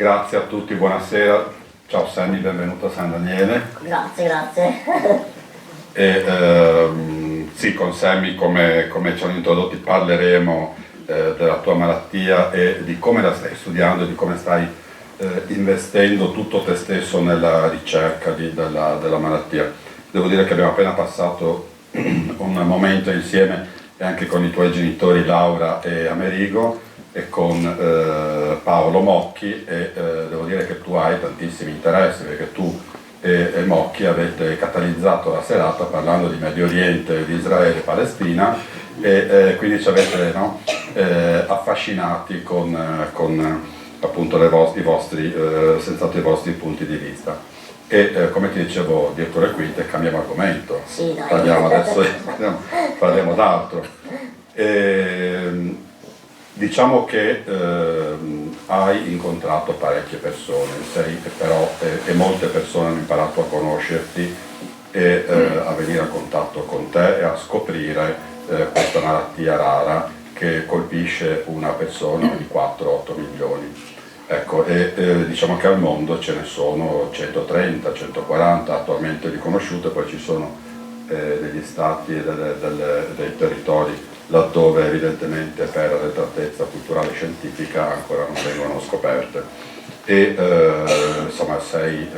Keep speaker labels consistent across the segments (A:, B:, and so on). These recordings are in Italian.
A: Grazie a tutti, buonasera. Ciao Sandy, benvenuto a San Daniele.
B: Grazie.
A: Sì, con Sammy, come ci hanno introdotto, parleremo della tua malattia e di come la stai studiando, di come stai investendo tutto te stesso nella ricerca della malattia. Devo dire che abbiamo appena passato un momento insieme anche con i tuoi genitori Laura e Amerigo e con Paolo Mocchi e devo dire che tu hai tantissimi interessi perché tu e Mocchi avete catalizzato la serata parlando di Medio Oriente, di Israele e Palestina e quindi ci avete affascinati con appunto senz'altro i vostri punti di vista. E come ti dicevo dietro le quinte cambiamo argomento,
B: sì, dai.
A: Parliamo d'altro. Diciamo che hai incontrato parecchie persone, e molte persone hanno imparato a conoscerti e a venire a contatto con te e a scoprire questa malattia rara che colpisce una persona ogni 4-8 milioni. Ecco, diciamo che al mondo ce ne sono 130, 140 attualmente riconosciute, poi ci sono degli stati e dei territori laddove evidentemente per arretratezza culturale e scientifica ancora non vengono scoperte. E insomma sei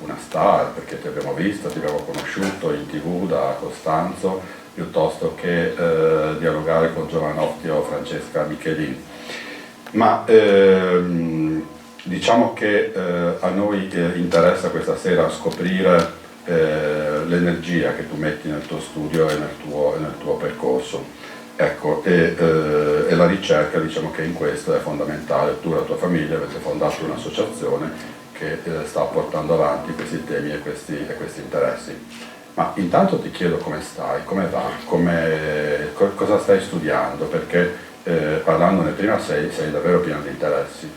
A: una star perché ti abbiamo vista, ti abbiamo conosciuto in TV da Costanzo piuttosto che dialogare con Giovanotti o Francesca Michelin. Ma diciamo che a noi interessa questa sera scoprire l'energia che tu metti nel tuo studio e nel tuo percorso. Ecco, e la ricerca diciamo che in questo è fondamentale. Tu e la tua famiglia avete fondato un'associazione che sta portando avanti questi temi e questi interessi. Ma intanto ti chiedo come stai, come va, cosa stai studiando, perché parlandone prima sei davvero pieno di interessi.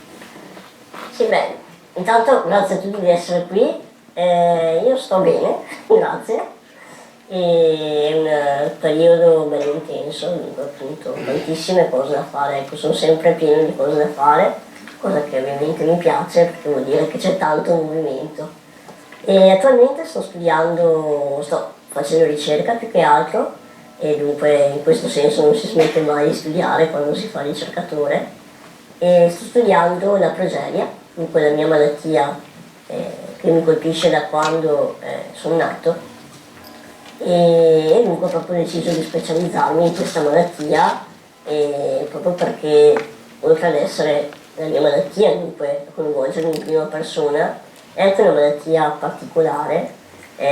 B: Sì, beh, intanto grazie a tutti di essere qui, io sto bene, grazie. È un periodo bello intenso, appunto tantissime cose da fare, ecco, sono sempre pieno di cose da fare, cosa che ovviamente mi piace perché vuol dire che c'è tanto movimento. E attualmente sto facendo ricerca più che altro e dunque in questo senso non si smette mai di studiare quando si fa ricercatore. E sto studiando la progeria, dunque la mia malattia che mi colpisce da quando sono nato. E dunque ho proprio deciso di specializzarmi in questa malattia proprio perché oltre ad essere la mia malattia, dunque coinvolgermi in prima persona, è anche una malattia particolare,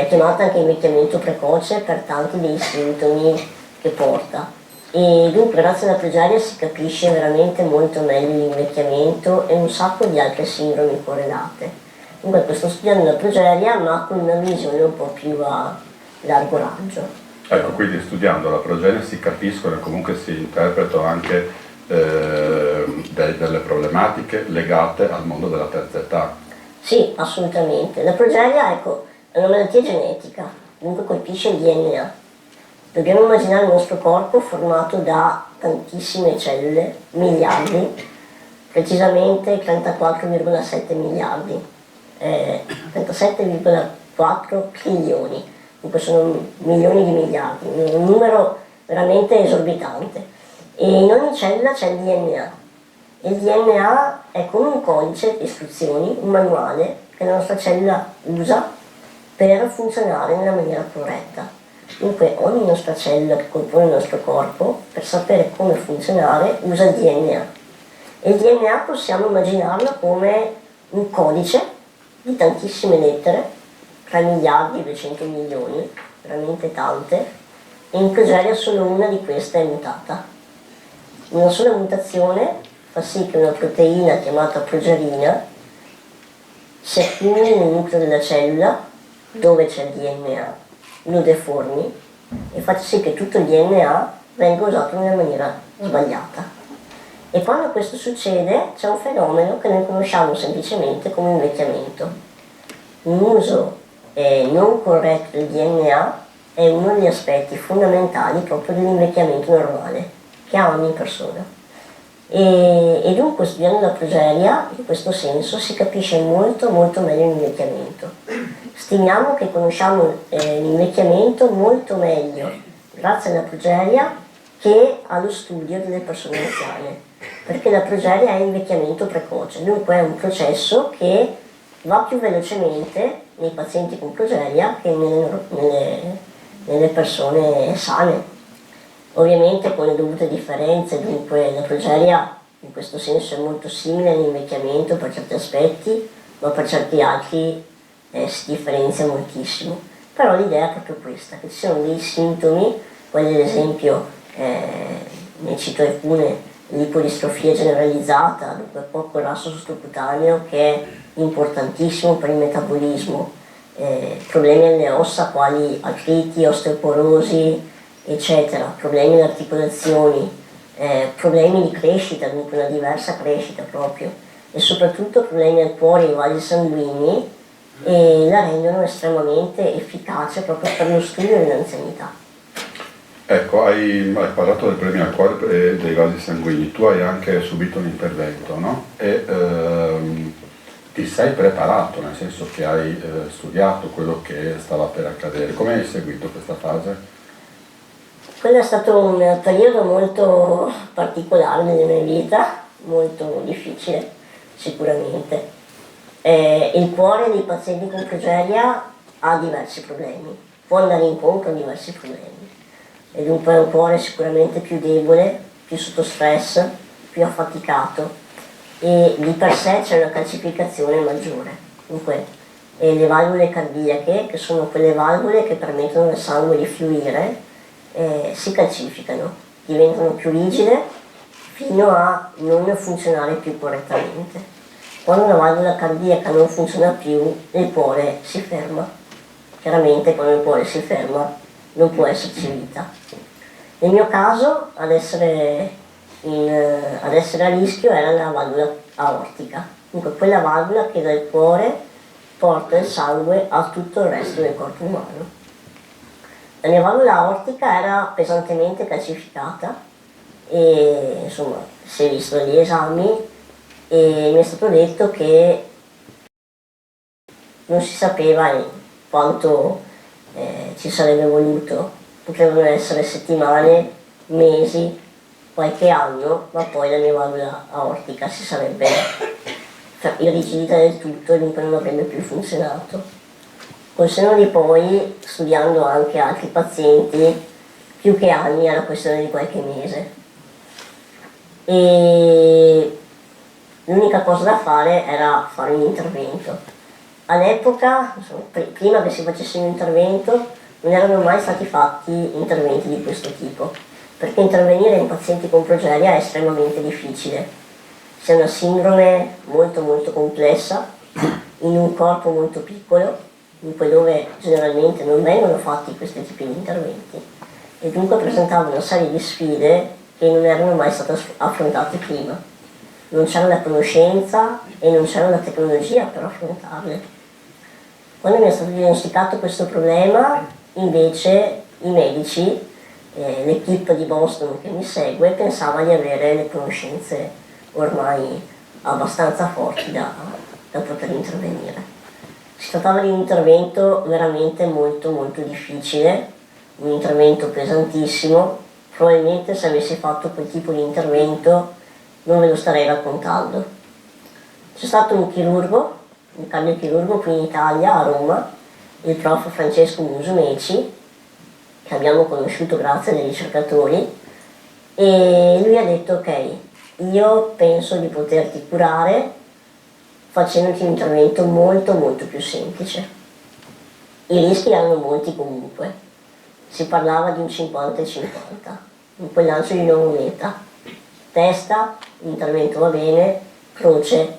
B: chiamata anche invecchiamento precoce per tanti dei sintomi che porta. E dunque grazie alla progeria si capisce veramente molto meglio l'invecchiamento e un sacco di altre sindromi correlate. Dunque sto studiando la progeria ma con una visione un po' più a largo raggio.
A: Ecco, quindi studiando la progenie si capiscono e comunque si interpretano anche delle problematiche legate al mondo della terza età.
B: Sì, assolutamente. La progeria, ecco, è una malattia genetica, dunque colpisce il DNA. Dobbiamo immaginare il nostro corpo formato da tantissime cellule, miliardi, precisamente 34,7 miliardi, 37,4 trilioni. Dunque sono milioni di miliardi, un numero veramente esorbitante. E in ogni cellula c'è il DNA. Il DNA è come un codice di istruzioni, un manuale che la nostra cellula usa per funzionare nella maniera corretta. Dunque ogni nostra cellula che compone il nostro corpo, per sapere come funzionare, usa il DNA. E il DNA possiamo immaginarlo come un codice di tantissime lettere, 3 miliardi 200 milioni, veramente tante, e in progeria solo una di queste è mutata. Una sola mutazione fa sì che una proteina chiamata progerina si accumuli nel nucleo della cellula, dove c'è il DNA, lo deformi e fa sì che tutto il DNA venga usato nella maniera sbagliata. E quando questo succede c'è un fenomeno che noi conosciamo semplicemente come invecchiamento. Un uso non corretto del DNA è uno degli aspetti fondamentali proprio dell'invecchiamento normale che ha ogni persona. E dunque studiando la progeria, in questo senso, si capisce molto molto meglio l'invecchiamento. Stimiamo che conosciamo l'invecchiamento molto meglio grazie alla progeria che allo studio delle persone anziane, perché la progeria è invecchiamento precoce, dunque è un processo che va più velocemente nei pazienti con progeria che nelle persone sane. Ovviamente con le dovute differenze, dunque la progeria in questo senso è molto simile all'invecchiamento per certi aspetti, ma per certi altri si differenzia moltissimo. Però l'idea è proprio questa, che ci sono dei sintomi, quali ad esempio, ne cito alcune, l'ipodistrofia generalizzata, dunque poco grasso sottocutaneo, che è importantissimo per il metabolismo, problemi alle ossa quali artriti, osteoporosi, eccetera, problemi alle articolazioni, problemi di crescita, dunque una diversa crescita proprio, e soprattutto problemi al cuore e ai vasi sanguigni, e la rendono estremamente efficace proprio per lo studio dell'anzianità.
A: Ecco, hai parlato del problemi al cuore e dei vasi sanguigni, tu hai anche subito un intervento, no? E ti sei preparato, nel senso che hai studiato quello che stava per accadere. Come hai seguito questa fase?
B: Quello è stato un periodo molto particolare nella mia vita, molto difficile sicuramente. Il cuore dei pazienti con progeria ha diversi problemi, può andare incontro a diversi problemi, e dunque è un cuore sicuramente più debole, più sotto stress, più affaticato, e di per sé c'è una calcificazione maggiore. Dunque le valvole cardiache, che sono quelle valvole che permettono al sangue di fluire, si calcificano, diventano più rigide fino a non funzionare più correttamente. Quando una valvola cardiaca non funziona più, il cuore si ferma. Chiaramente quando il cuore si ferma non può esserci vita. Nel mio caso ad essere a rischio era la valvola aortica, dunque quella valvola che dal cuore porta il sangue a tutto il resto del corpo umano. La mia valvola aortica era pesantemente calcificata e insomma si è visto gli esami e mi è stato detto che non si sapeva quanto ci sarebbe voluto, potevano essere settimane, mesi, qualche anno, ma poi la mia valvola aortica si sarebbe irrigidita del tutto e dunque non avrebbe più funzionato. Col senno di poi, studiando anche altri pazienti, più che anni era questione di qualche mese. E l'unica cosa da fare era fare un intervento. All'epoca, prima che si facesse un intervento, non erano mai stati fatti interventi di questo tipo, perché intervenire in pazienti con progeria è estremamente difficile. C'è una sindrome molto molto complessa, in un corpo molto piccolo, dunque dove generalmente non vengono fatti questi tipi di interventi, e dunque presentava una serie di sfide che non erano mai state affrontate prima. Non c'era la conoscenza e non c'era la tecnologia per affrontarle. Quando mi è stato diagnosticato questo problema, invece i medici, l'equipe di Boston che mi segue, pensava di avere le conoscenze ormai abbastanza forti da poter intervenire. Si trattava di un intervento veramente molto molto difficile, un intervento pesantissimo. Probabilmente se avessi fatto quel tipo di intervento non ve lo starei raccontando. C'è stato un chirurgo, un cardiochirurgo qui in Italia, a Roma, il prof. Francesco Musumeci, che abbiamo conosciuto grazie ai ricercatori, e lui ha detto: ok, io penso di poterti curare facendoti un intervento molto molto più semplice. I rischi erano molti comunque, si parlava di un 50-50, un quel lancio di una moneta, testa, l'intervento va bene, croce,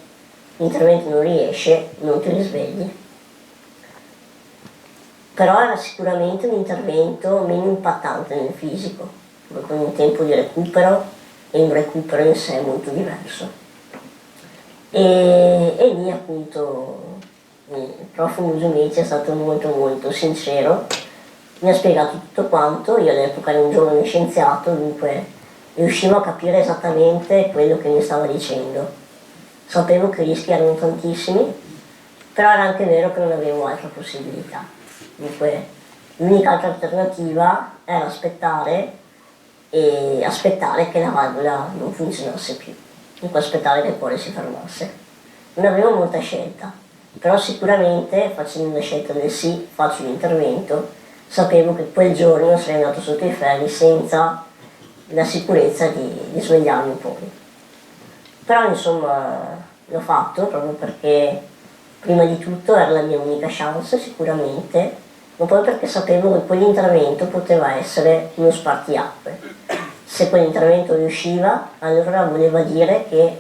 B: l'intervento non riesce, non ti risvegli. Però era sicuramente un intervento meno impattante nel fisico, con un tempo di recupero e un recupero in sé molto diverso. E lì appunto il prof. Musumeci è stato molto molto sincero, mi ha spiegato tutto quanto. Io all'epoca ero un giovane scienziato, dunque riuscivo a capire esattamente quello che mi stava dicendo. Sapevo che i rischi erano tantissimi, però era anche vero che non avevo altra possibilità. Dunque l'unica altra alternativa era aspettare e aspettare che la valvola non funzionasse più, dunque aspettare che il cuore si fermasse. Non avevo molta scelta, però sicuramente facendo la scelta del sì, faccio l'intervento, sapevo che quel giorno sarei andato sotto i ferri senza la sicurezza di svegliarmi poi. Però insomma l'ho fatto proprio perché prima di tutto era la mia unica chance sicuramente, ma poi perché sapevo che quell'intervento poteva essere uno spartiacque. Se quell'intervento riusciva, allora voleva dire che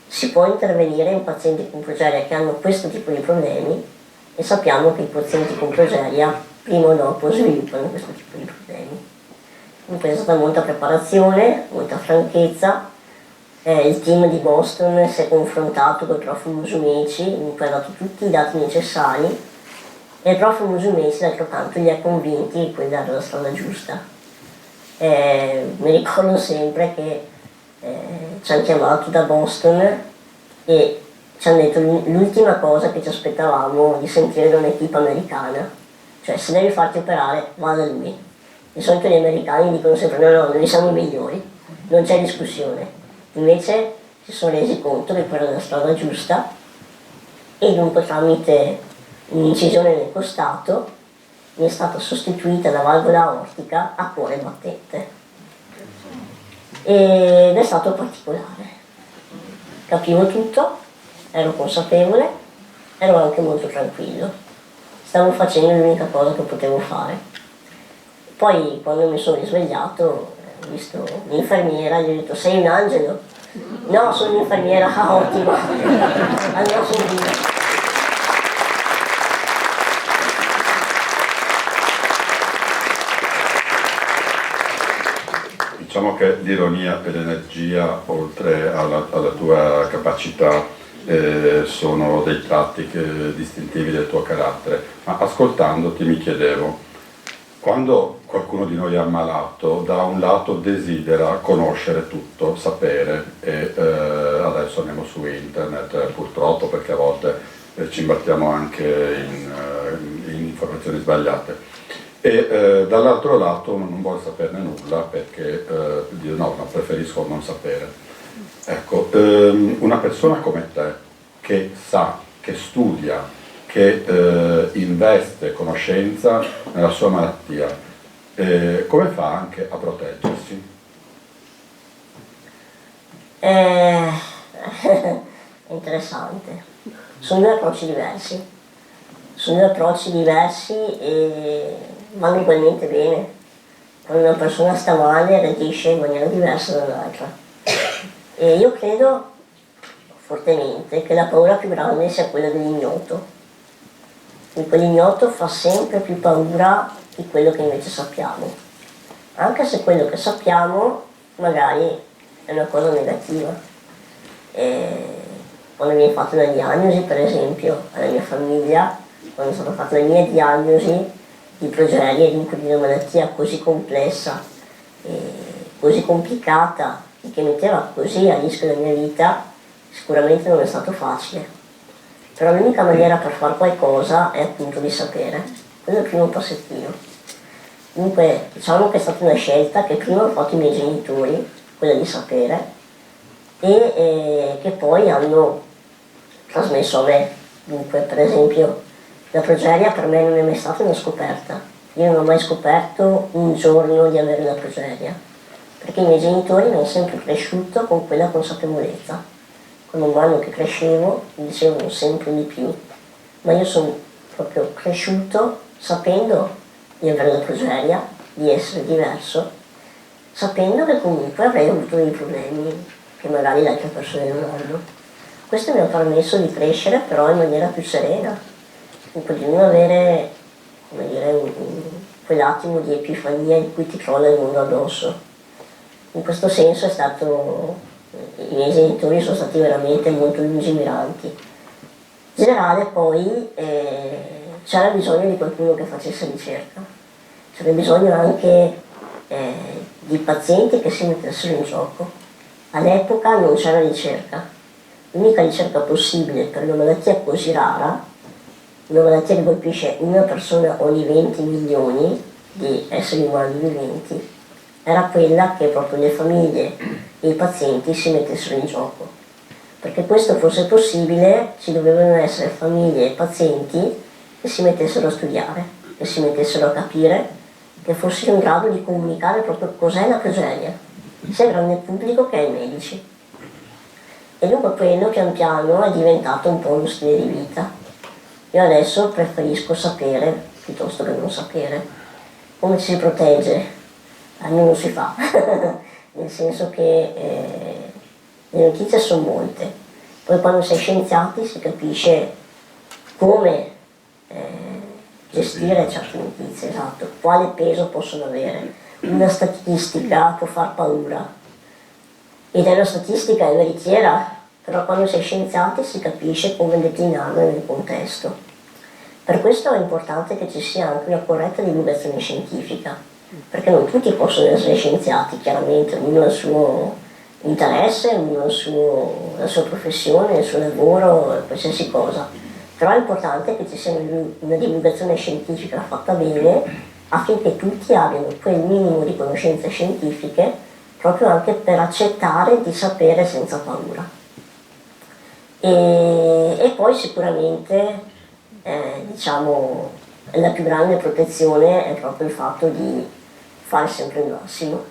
B: si può intervenire in pazienti con progeria che hanno questo tipo di problemi e sappiamo che i pazienti con progeria prima o dopo sviluppano questo tipo di problemi. Quindi è stata molta preparazione, molta franchezza. Il team di Boston si è confrontato con il prof. Musumeci, in cui ha dato tutti i dati necessari e il prof. Musumeci d'altro canto li ha convinti che quella era la strada giusta. Mi ricordo sempre che ci hanno chiamato da Boston e ci hanno detto l'ultima cosa che ci aspettavamo di sentire da un'equipe americana, cioè se devi farti operare va da lui. Di solito gli americani dicono sempre no, noi siamo i migliori, non c'è discussione. Invece si sono resi conto che quella era la strada giusta e dunque tramite un'incisione nel costato mi è stata sostituita la valvola aortica a cuore battente ed è stato particolare. Capivo tutto, ero consapevole, ero anche molto tranquillo, stavo facendo l'unica cosa che potevo fare. Poi quando mi sono risvegliato ho visto l'infermiera, gli ho detto sei un angelo? No, sono un'infermiera, ah ottimo, allora sono via.
A: Diciamo che l'ironia e l'energia, oltre alla tua capacità, sono dei tratti distintivi del tuo carattere. Ma ascoltandoti mi chiedevo, quando qualcuno di noi è ammalato, da un lato desidera conoscere tutto, sapere, e adesso andiamo su internet purtroppo perché a volte ci imbattiamo anche in informazioni sbagliate. E dall'altro lato non vuole saperne nulla perché dire no, preferisco non sapere. Ecco, una persona come te che sa, che studia, che investe conoscenza nella sua malattia, come fa anche a proteggersi?
B: È interessante. Sono due approcci diversi e vanno ugualmente bene. Quando una persona sta male reagisce in maniera diversa dall'altra. E io credo fortemente che la paura più grande sia quella dell'ignoto. E quell'ignoto fa sempre più paura di quello che invece sappiamo. Anche se quello che sappiamo magari è una cosa negativa. Quando viene fatta una diagnosi, per esempio, alla mia famiglia, quando è stata fatta la mia diagnosi di progeria, dunque di una malattia così complessa e così complicata e che metteva così a rischio la mia vita, sicuramente non è stato facile. Però l'unica maniera per fare qualcosa è appunto di sapere. Quello è il primo passettino. Dunque diciamo che è stata una scelta che prima hanno fatto i miei genitori, quella di sapere, e che poi hanno trasmesso a me. Dunque per esempio la progeria per me non è mai stata una scoperta. Io non ho mai scoperto un giorno di avere la progeria, perché i miei genitori mi hanno sempre cresciuto con quella consapevolezza. Man mano che crescevo mi dicevano sempre di più, ma io sono proprio cresciuto sapendo di avere la progeria, di essere diverso, sapendo che comunque avrei avuto dei problemi che magari le altre persone non hanno. Questo mi ha permesso di crescere però in maniera più serena, dunque di non avere, come dire, quell'attimo di epifania in cui ti crolla il mondo addosso. In questo senso è stato, i miei genitori sono stati veramente molto lungimiranti. In generale poi c'era bisogno di qualcuno che facesse ricerca, c'era bisogno anche di pazienti che si mettessero in gioco. All'epoca non c'era ricerca. L'unica ricerca possibile per una malattia così rara, una malattia che colpisce una persona ogni 20 milioni di esseri umani viventi, era quella che proprio le famiglie e i pazienti si mettessero in gioco. Perché questo fosse possibile ci dovevano essere famiglie e pazienti che si mettessero a studiare, che si mettessero a capire, che fossero in grado di comunicare proprio cos'è la progeria, sia al grande pubblico che ai medici. E dunque quello pian piano è diventato un po' uno stile di vita. Io adesso preferisco sapere, piuttosto che non sapere, come ci si protegge. A me non si fa, nel senso che le notizie sono molte, poi quando sei scienziati si capisce come gestire certe notizie, esatto, quale peso possono avere. Una statistica può far paura, ed è una statistica, è veritiera, però quando sei scienziati si capisce come declinarla nel contesto. Per questo è importante che ci sia anche una corretta divulgazione scientifica, perché non tutti possono essere scienziati, chiaramente, ognuno ha il suo interesse, ognuno ha la sua professione, il suo lavoro, qualsiasi cosa. Però è importante che ci sia una divulgazione scientifica fatta bene affinché tutti abbiano quel minimo di conoscenze scientifiche proprio anche per accettare di sapere senza paura. E poi sicuramente, diciamo, la più grande protezione è proprio il fatto di fare sempre il massimo.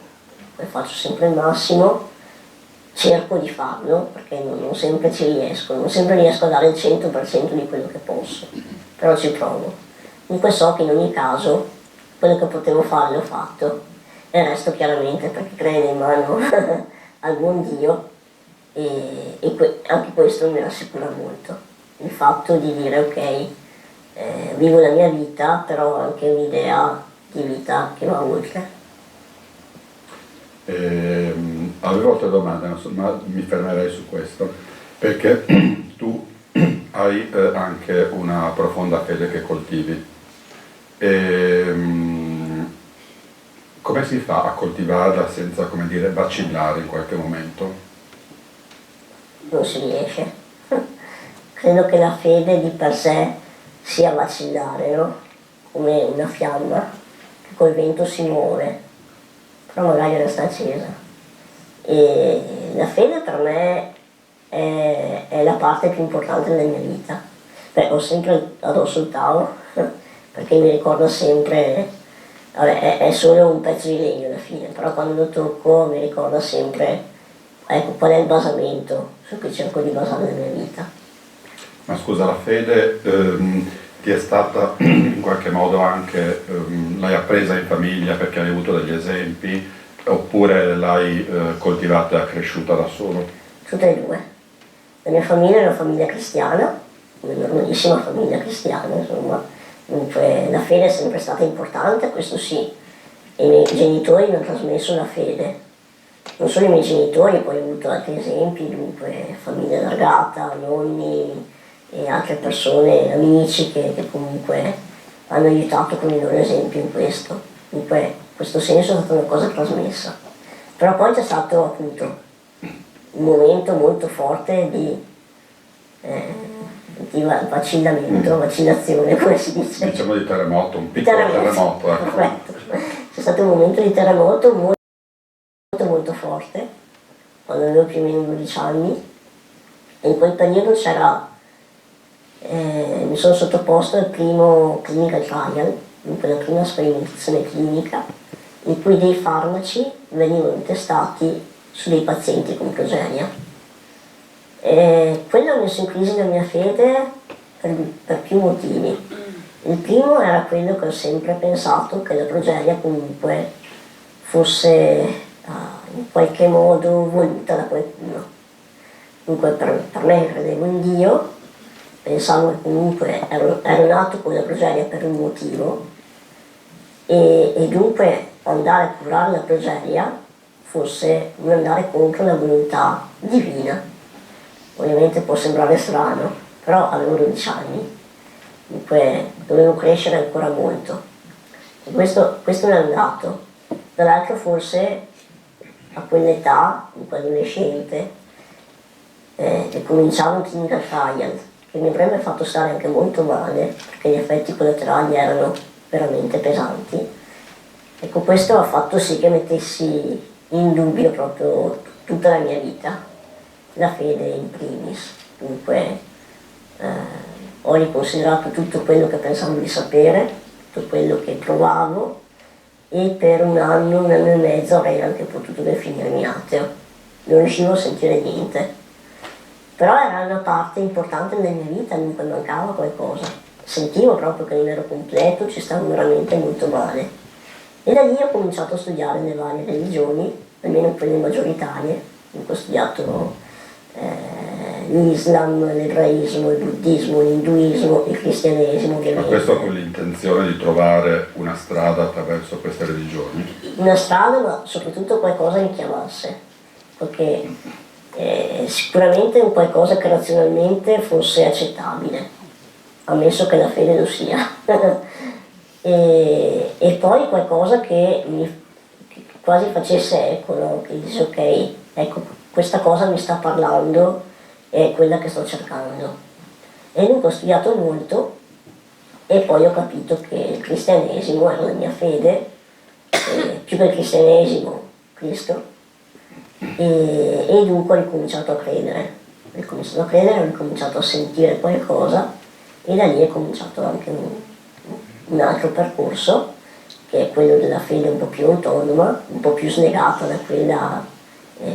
B: Poi faccio sempre il massimo, cerco di farlo, perché non sempre ci riesco, non sempre riesco a dare il 100% di quello che posso, però ci provo. Comunque so che in ogni caso quello che potevo fare l'ho fatto, e il resto chiaramente perché crede in mano al buon Dio, e anche questo mi rassicura molto, il fatto di dire ok, vivo la mia vita, però ho anche un'idea di vita che va oltre.
A: Avevo altre domande, ma mi fermerei su questo, perché tu hai anche una profonda fede che coltivi. Come si fa a coltivarla senza, come dire, vacillare in qualche momento?
B: Non si riesce. Credo che la fede di per sé sia vacillare, no? Come una fiamma che col vento si muove, però magari resta accesa. E la fede per me è la parte più importante della mia vita. Beh, ho sempre addosso il Tao, perché mi ricorda sempre, vabbè, è solo un pezzo di legno alla fine, però quando lo tocco mi ricorda sempre, ecco, qual è il basamento su cui cerco di basare la mia vita.
A: Ma scusa, la fede ti è stata in qualche modo anche, l'hai appresa in famiglia perché hai avuto degli esempi, oppure l'hai coltivata e cresciuta da solo?
B: Tutte e due. La mia famiglia è una famiglia cristiana, una normalissima famiglia cristiana, insomma. Dunque la fede è sempre stata importante, questo sì. E i miei genitori mi hanno trasmesso la fede. Non solo i miei genitori, poi ho avuto altri esempi, dunque famiglia allargata, nonni e altre persone, amici che comunque hanno aiutato con il loro esempio in questo. Dunque in questo senso è stata una cosa trasmessa. Però poi c'è stato appunto un momento molto forte di vacillazione, come si dice?
A: Diciamo di terremoto, un piccolo terremoto. Ecco.
B: Perfetto. C'è stato un momento di terremoto molto forte, quando avevo più o meno 12 anni, e in quel periodo mi sono sottoposto al primo clinical trial, dunque la prima sperimentazione clinica, in cui dei farmaci venivano testati su dei pazienti con progeria. Quello ha messo in crisi la mia fede per più motivi. Il primo era quello che ho sempre pensato, che la progeria comunque fosse in qualche modo voluta da qualcuno. Dunque per me credevo in Dio, pensavo che comunque ero nato con la progeria per un motivo, e dunque andare a curare la progeria fosse un andare contro la volontà divina. Ovviamente può sembrare strano, però avevo 12 anni, dunque dovevo crescere ancora molto. E questo è un dato. Dall'altro forse a quell'età, comunque adolescente, e cominciavo un clinical trial, che mi avrebbe fatto stare anche molto male, perché gli effetti collaterali erano veramente pesanti. Ecco, questo ha fatto sì che mettessi in dubbio proprio tutta la mia vita, la fede in primis. Dunque ho riconsiderato tutto quello che pensavo di sapere, tutto quello che provavo, e per un anno e mezzo avrei anche potuto definirmi ateo. Non riuscivo a sentire niente. Però era una parte importante della mia vita, dunque mancava qualcosa. Sentivo proprio che non ero completo, ci stavo veramente molto male. E da lì ho cominciato a studiare le varie religioni, almeno quelle maggioritarie. Dunque ho studiato l'Islam, l'ebraismo, il buddismo, l'induismo, il cristianesimo,
A: Ma
B: ovviamente.
A: questo con l'intenzione di trovare una strada attraverso queste religioni?
B: Una strada, ma soprattutto qualcosa che mi chiamasse, perché sicuramente un qualcosa che razionalmente fosse accettabile, ammesso che la fede lo sia, e poi qualcosa che che quasi facesse eco, no? Che dice ok, ecco, questa cosa mi sta parlando, è quella che sto cercando. E dunque ho studiato molto e poi ho capito che il cristianesimo era la mia fede, più che il cristianesimo, Cristo, e dunque ho ricominciato a credere. Ho ricominciato a sentire qualcosa, e da lì è cominciato anche un altro percorso, che è quello della fede un po' più autonoma, un po' più snegata da quella,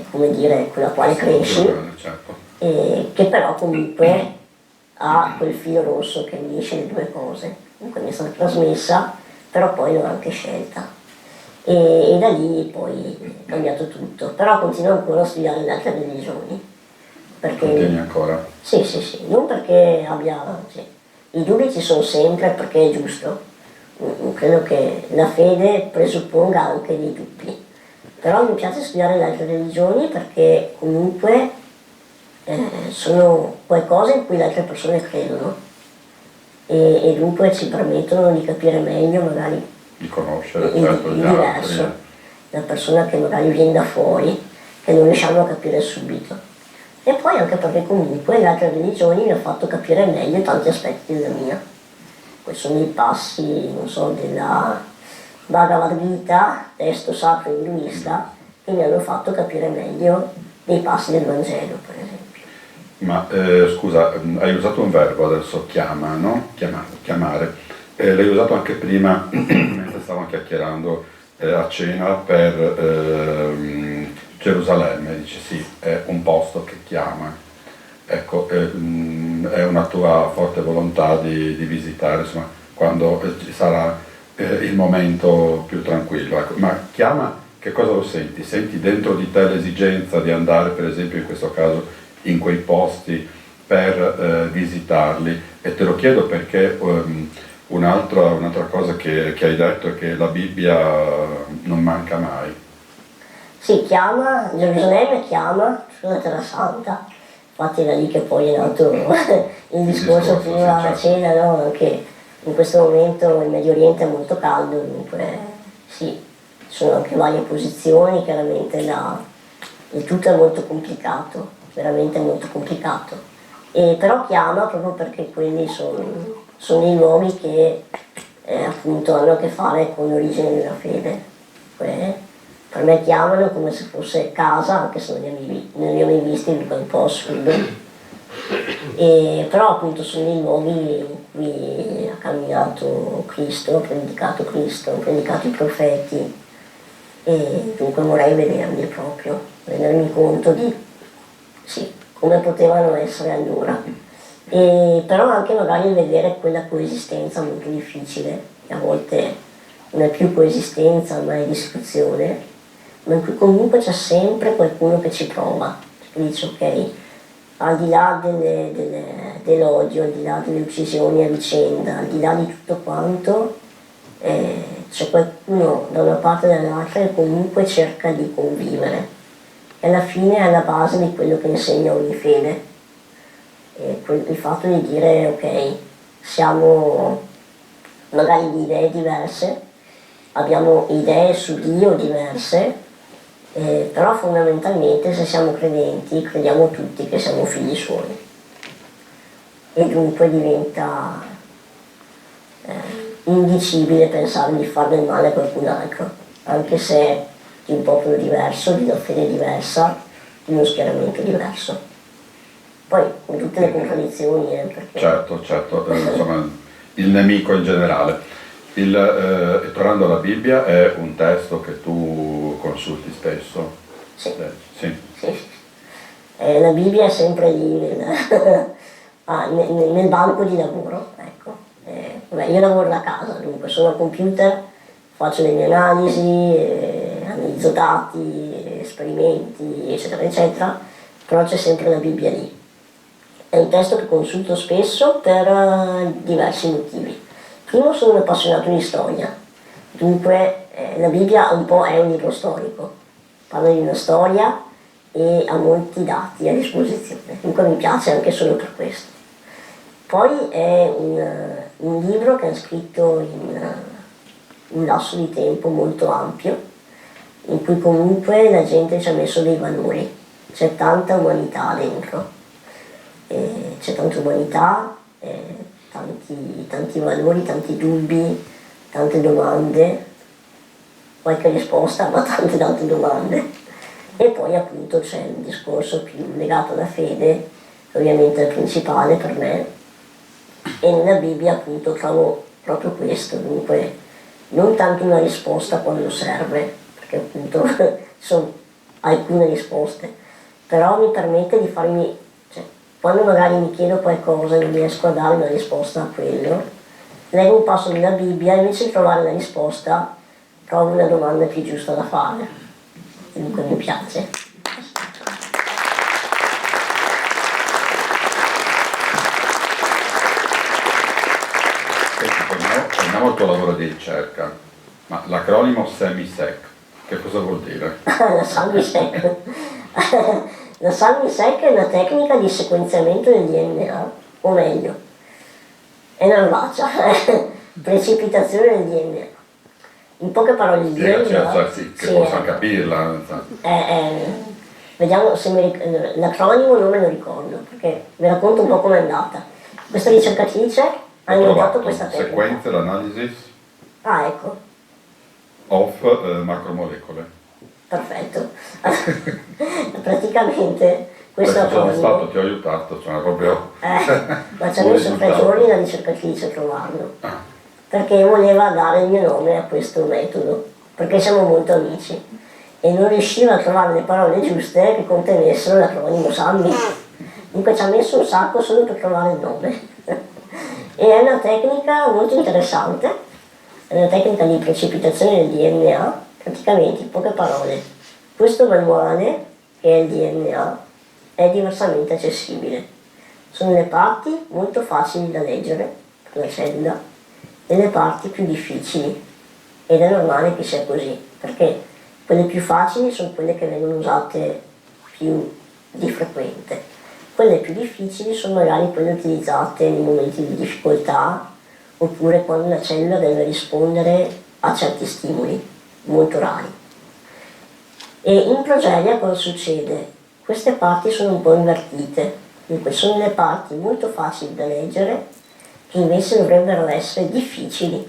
B: come dire, quella quale cresci,
A: Certo.
B: che però comunque ha quel filo rosso che unisce le due cose. Comunque mi è stata trasmessa, però poi l'ho anche scelta. E da lì poi è cambiato tutto. Però continuo ancora a studiare le altre religioni.
A: Continui ancora?
B: Sì, sì, sì, non perché abbia... Sì. I dubbi ci sono sempre perché è giusto. Credo che la fede presupponga anche dei dubbi. Però mi piace studiare le altre religioni perché comunque sono qualcosa in cui le altre persone credono e dunque ci permettono di capire meglio magari
A: Di conoscere,
B: il
A: certo, gli
B: diverso,
A: altri.
B: la persona che magari viene da fuori, che non riusciamo a capire subito. E poi anche perché comunque le altre religioni mi hanno fatto capire meglio tanti aspetti della mia. Questi sono i passi, non so, della Bhagavad Gita, testo sacro induista, che mi hanno fatto capire meglio dei passi del Vangelo, per esempio.
A: Ma scusa, hai usato un verbo adesso, chiama, no? Chiamare. L'hai usato anche prima, mentre stavamo chiacchierando a cena per Gerusalemme, dice sì, è un posto che chiama. Ecco, è una tua forte volontà di visitare, insomma, quando ci sarà il momento più tranquillo. Ecco. Ma chiama, che cosa lo senti? Senti dentro di te l'esigenza di andare, per esempio, in questo caso, in quei posti per visitarli? E te lo chiedo perché un'altra cosa che hai detto è che la Bibbia non manca mai.
B: Sì, chiama, Gerusalemme chiama sulla Terra Santa, infatti è da lì che poi è nato il discorso prima della
A: certo.
B: cena, no? Anche in questo momento il Medio Oriente è molto caldo, dunque sì, ci sono anche varie posizioni, chiaramente il tutto è molto complicato, veramente molto complicato, però chiama proprio perché quelli sono i luoghi che appunto hanno a che fare con l'origine della fede. Per me chiamano come se fosse casa, anche se non li ho mai visti, è un po' assurdo. Però appunto sono i luoghi in cui ha camminato Cristo, ha predicato i profeti, e dunque vorrei vederli proprio, rendermi conto di sì, come potevano essere allora. Però anche magari vedere quella coesistenza molto difficile, che a volte non è più coesistenza ma è distruzione, ma in cui comunque c'è sempre qualcuno che ci prova, che dice ok, al di là dell'odio, al di là delle uccisioni a vicenda, al di là di tutto quanto, c'è qualcuno da una parte e dall'altra che comunque cerca di convivere. E alla fine è alla base di quello che insegna ogni fede. Il fatto di dire ok, siamo magari di idee diverse, abbiamo idee su Dio diverse, Però fondamentalmente se siamo credenti crediamo tutti che siamo figli suoi e dunque diventa indicibile pensare di fare del male a qualcun altro, anche se è di un popolo diverso, di una fede diversa, di uno schieramento diverso. Poi con tutte le contraddizioni, perché...
A: Certo, insomma, il nemico in generale. E tornando alla Bibbia, è un testo che tu consulti spesso?
B: Sì.
A: Sì.
B: Sì. La Bibbia è sempre lì nel banco di lavoro, ecco. Vabbè, io lavoro da casa, dunque sono al computer, faccio le mie analisi, analizzo dati, esperimenti, eccetera, eccetera, però c'è sempre la Bibbia lì. È un testo che consulto spesso per diversi motivi. Primo, sono un appassionato di storia, dunque la Bibbia un po' è un libro storico, parla di una storia e ha molti dati a disposizione, dunque mi piace anche solo per questo. Poi è un libro che è scritto in un lasso di tempo molto ampio, in cui comunque la gente ci ha messo dei valori, c'è tanta umanità dentro, c'è tanta umanità, tanti valori, tanti dubbi, tante domande, qualche risposta ma tante domande. E poi appunto c'è il discorso più legato alla fede, che ovviamente è il principale per me, e nella Bibbia appunto trovo proprio questo, dunque non tanto una risposta quando serve, perché appunto sono alcune risposte, però mi permette di farmi, cioè, quando magari mi chiedo qualcosa e non riesco a dare una risposta a quello, leggo un passo della Bibbia e invece di trovare la risposta trovo una domanda più giusta da fare, e dunque mi piace.
A: Torniamo al tuo lavoro di ricerca, ma l'acronimo SEMI-SEC, che cosa vuol dire?
B: La SEMI-SEC. La SEMI-SEC è una tecnica di sequenziamento del DNA, o meglio, è una robaccia, precipitazione del DNA. In poche parole il DNA...
A: Sì, che possano capirla.
B: Vediamo se l'acronimo non me lo ricordo, perché vi racconto un po' com'è andata. Questa ricercatrice ha inventato questa tecnica.
A: Sequenza l'analysis
B: ecco.
A: of macromolecole.
B: Perfetto. Praticamente questo
A: Sono soddisfatto, ti ho aiutato, sono proprio...
B: ma ci ha messo 3 giorni la ricercatrice a trovarlo, perché voleva dare il mio nome a questo metodo, perché siamo molto amici, e non riusciva a trovare le parole giuste che contenessero l'acronimo SAMI. Dunque ci ha messo un sacco solo per trovare il nome. E è una tecnica molto interessante, è una tecnica di precipitazione del DNA, praticamente in poche parole. Questo manuale, che è il DNA, è diversamente accessibile. Sono le parti molto facili da leggere per la cellula e le parti più difficili, ed è normale che sia così, perché quelle più facili sono quelle che vengono usate più di frequente. Quelle più difficili sono magari quelle utilizzate nei momenti di difficoltà oppure quando la cellula deve rispondere a certi stimoli molto rari. E in progeria cosa succede? Queste parti sono un po' invertite, dunque sono le parti molto facili da leggere che invece dovrebbero essere difficili,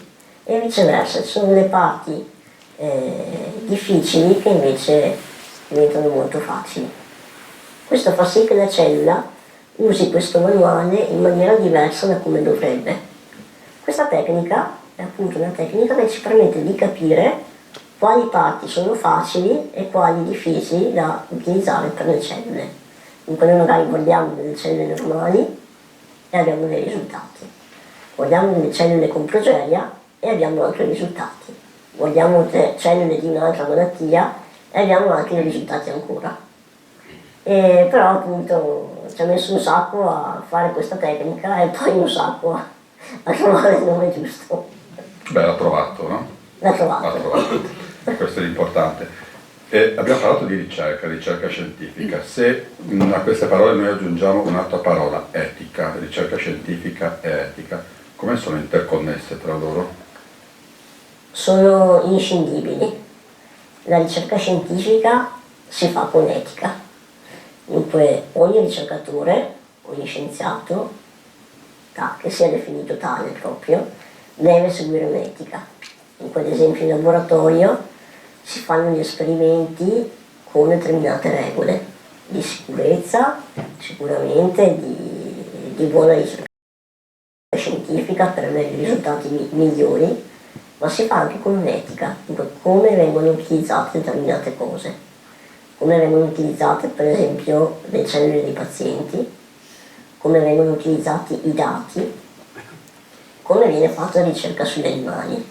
B: e viceversa, sono le parti difficili che invece diventano molto facili. Questo fa sì che la cellula usi questo manuale in maniera diversa da come dovrebbe. Questa tecnica è appunto una tecnica che ci permette di capire quali parti sono facili e quali difficili da utilizzare per le cellule. Dunque noi magari guardiamo delle cellule normali e abbiamo dei risultati. Guardiamo delle cellule con progeria e abbiamo altri risultati. Guardiamo le cellule di un'altra malattia e abbiamo altri risultati ancora. Però appunto ci ha messo un sacco a fare questa tecnica e poi un sacco a trovare il nome giusto.
A: Beh, l'ha trovato, no?
B: L'ha trovato.
A: L'ha trovato. Questo è l'importante. Abbiamo parlato di ricerca scientifica. Se a queste parole noi aggiungiamo un'altra parola, etica, ricerca scientifica e etica, come sono interconnesse tra loro?
B: Sono inscindibili. La ricerca scientifica si fa con etica, dunque ogni ricercatore, ogni scienziato, che sia definito tale proprio, deve seguire un'etica. Dunque, ad esempio, in laboratorio si fanno gli esperimenti con determinate regole di sicurezza, sicuramente di buona ricerca scientifica per avere i risultati migliori, ma si fa anche con un'etica, dunque come vengono utilizzate determinate cose, come vengono utilizzate per esempio le cellule dei pazienti, come vengono utilizzati i dati, come viene fatta la ricerca sugli animali.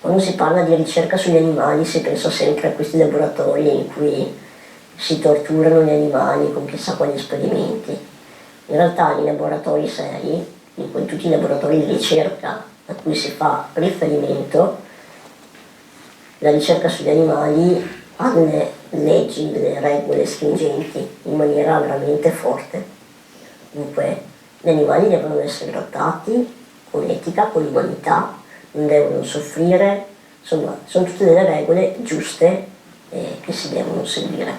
B: Quando si parla di ricerca sugli animali si pensa sempre a questi laboratori in cui si torturano gli animali con chissà quali esperimenti. In realtà i laboratori seri, in tutti i laboratori di ricerca a cui si fa riferimento, la ricerca sugli animali ha delle leggi, delle regole stringenti in maniera veramente forte. Dunque gli animali devono essere trattati con etica, con umanità, non devono soffrire, insomma sono tutte delle regole giuste che si devono seguire.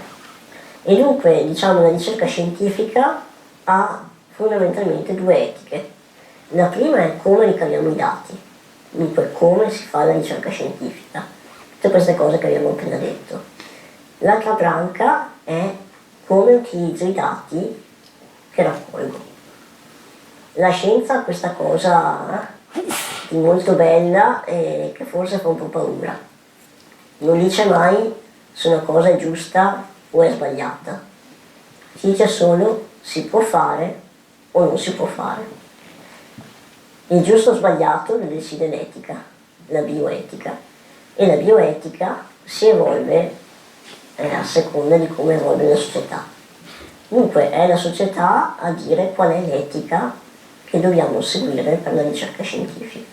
B: E dunque diciamo la ricerca scientifica ha fondamentalmente due etiche. La prima è come ricaviamo i dati, dunque come si fa la ricerca scientifica, tutte queste cose che abbiamo appena detto. L'altra branca è come utilizzo i dati che raccolgo. La scienza ha questa cosa di molto bella e che forse fa un po' paura. Non dice mai se una cosa è giusta o è sbagliata. Si dice solo si può fare o non si può fare. Il giusto o sbagliato lo decide l'etica, la bioetica, e la bioetica si evolve a seconda di come evolve la società. Dunque è la società a dire qual è l'etica che dobbiamo seguire per la ricerca scientifica.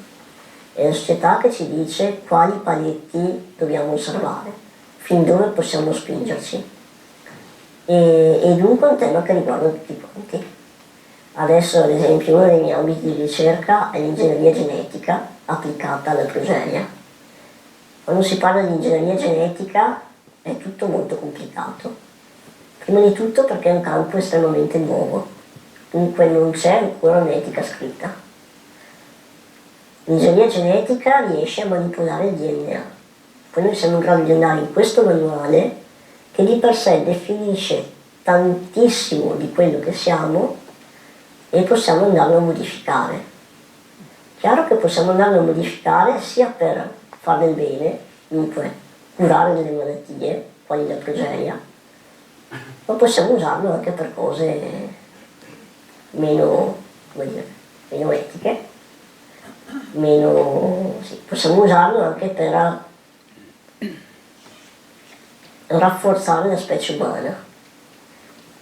B: È la società che ci dice quali paletti dobbiamo osservare, fin dove possiamo spingerci. E dunque è un tema che riguarda tutti quanti. Adesso ad esempio uno dei miei ambiti di ricerca è l'ingegneria genetica applicata alla progeria. Quando si parla di ingegneria genetica è tutto molto complicato. Prima di tutto perché è un campo estremamente nuovo, dunque non c'è ancora un'etica scritta. L'ingegneria genetica riesce a manipolare il DNA. Poi noi siamo in grado di andare in questo manuale che di per sé definisce tantissimo di quello che siamo e possiamo andarlo a modificare. Chiaro che possiamo andarlo a modificare sia per fare del bene, dunque curare delle malattie, quali la progeria, ma possiamo usarlo anche per cose meno, meno etiche, possiamo usarlo anche per rafforzare la specie umana.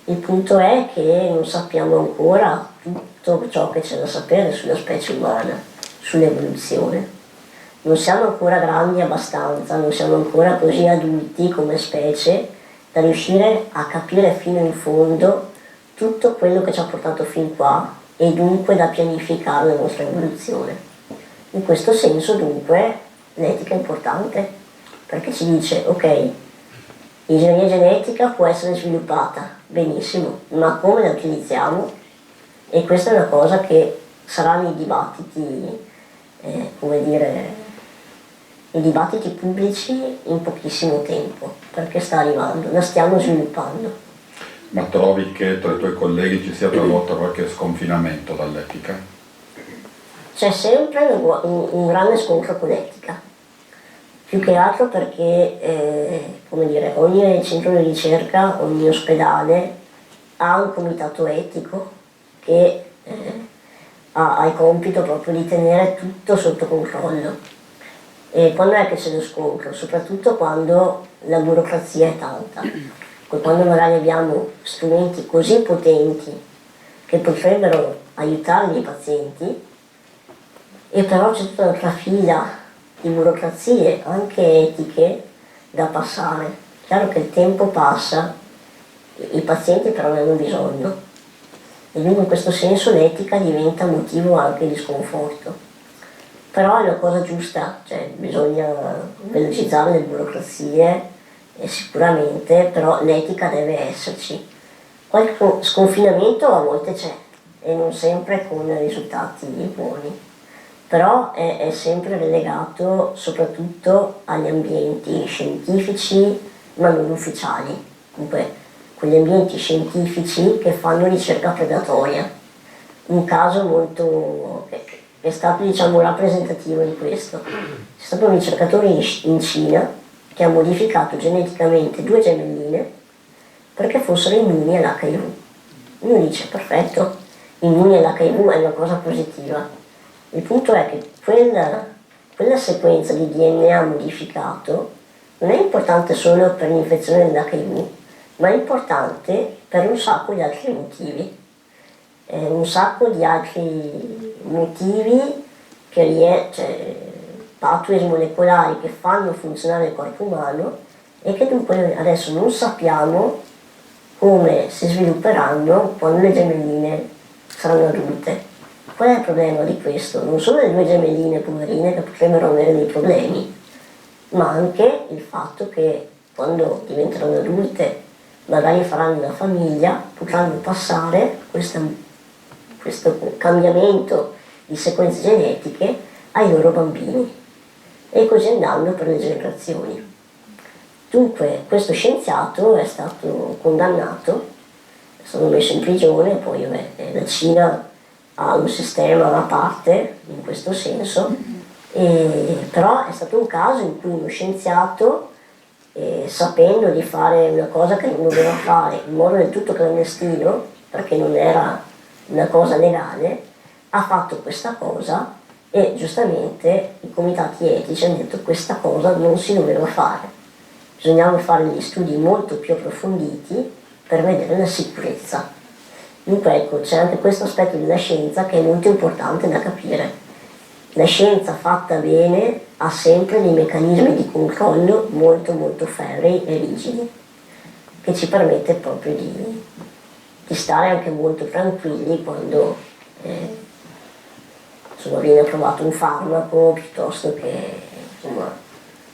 B: Il punto è che non sappiamo ancora tutto ciò che c'è da sapere sulla specie umana, sull'evoluzione. Non siamo ancora grandi abbastanza, non siamo ancora così adulti come specie da riuscire a capire fino in fondo tutto quello che ci ha portato fin qua e dunque da pianificare la nostra evoluzione. In questo senso dunque l'etica è importante perché ci dice ok, l'ingegneria genetica può essere sviluppata, benissimo, ma come la utilizziamo? E questa è una cosa che sarà nei dibattiti, nei dibattiti pubblici in pochissimo tempo, perché sta arrivando, la stiamo sviluppando.
A: Ma trovi che tra i tuoi colleghi ci sia talvolta qualche sconfinamento dall'etica?
B: C'è sempre un grande scontro con l'etica. Più che altro perché, ogni centro di ricerca, ogni ospedale ha un comitato etico che ha il compito proprio di tenere tutto sotto controllo. E quando è che c'è lo scontro? Soprattutto quando la burocrazia è tanta, quando magari abbiamo strumenti così potenti che potrebbero aiutare i pazienti e però c'è tutta un'altra fila di burocrazie, anche etiche, da passare. Chiaro che il tempo passa, i pazienti però ne hanno bisogno e quindi in questo senso l'etica diventa motivo anche di sconforto. Però è una cosa giusta, cioè bisogna velocizzare le burocrazie e sicuramente, però l'etica deve esserci. Qualche sconfinamento a volte c'è e non sempre con risultati buoni, però è sempre relegato soprattutto agli ambienti scientifici ma non ufficiali, comunque quegli ambienti scientifici che fanno ricerca predatoria. Un caso molto che è stato diciamo rappresentativo in questo, c'è stato un ricercatore in Cina che ha modificato geneticamente 2 gemelline perché fossero immuni all'HIV. Uno dice perfetto, immuni all'HIV è una cosa positiva. Il punto è che quella sequenza di DNA modificato non è importante solo per l'infezione dell'HIV, ma è importante per un sacco di altri motivi. Un sacco di altri motivi cioè, pathway molecolari che fanno funzionare il corpo umano e che dunque adesso non sappiamo come si svilupperanno quando le gemelline saranno adulte. Qual è il problema di questo? Non solo le 2 gemelline poverine che potrebbero avere dei problemi, ma anche il fatto che quando diventeranno adulte, magari faranno una famiglia, potranno passare questo cambiamento di sequenze genetiche ai loro bambini e così andando per le generazioni. Dunque questo scienziato è stato condannato, è stato messo in prigione, poi la Cina ha un sistema a parte in questo senso, però è stato un caso in cui uno scienziato, sapendo di fare una cosa che non doveva fare in modo del tutto clandestino, perché non era una cosa legale, ha fatto questa cosa e giustamente i comitati etici hanno detto che questa cosa non si doveva fare. Bisognava fare degli studi molto più approfonditi per vedere la sicurezza. Dunque ecco, c'è anche questo aspetto della scienza che è molto importante da capire. La scienza fatta bene ha sempre dei meccanismi di controllo molto molto ferrei e rigidi, che ci permette proprio di stare anche molto tranquilli quando insomma, viene approvato un farmaco piuttosto che insomma.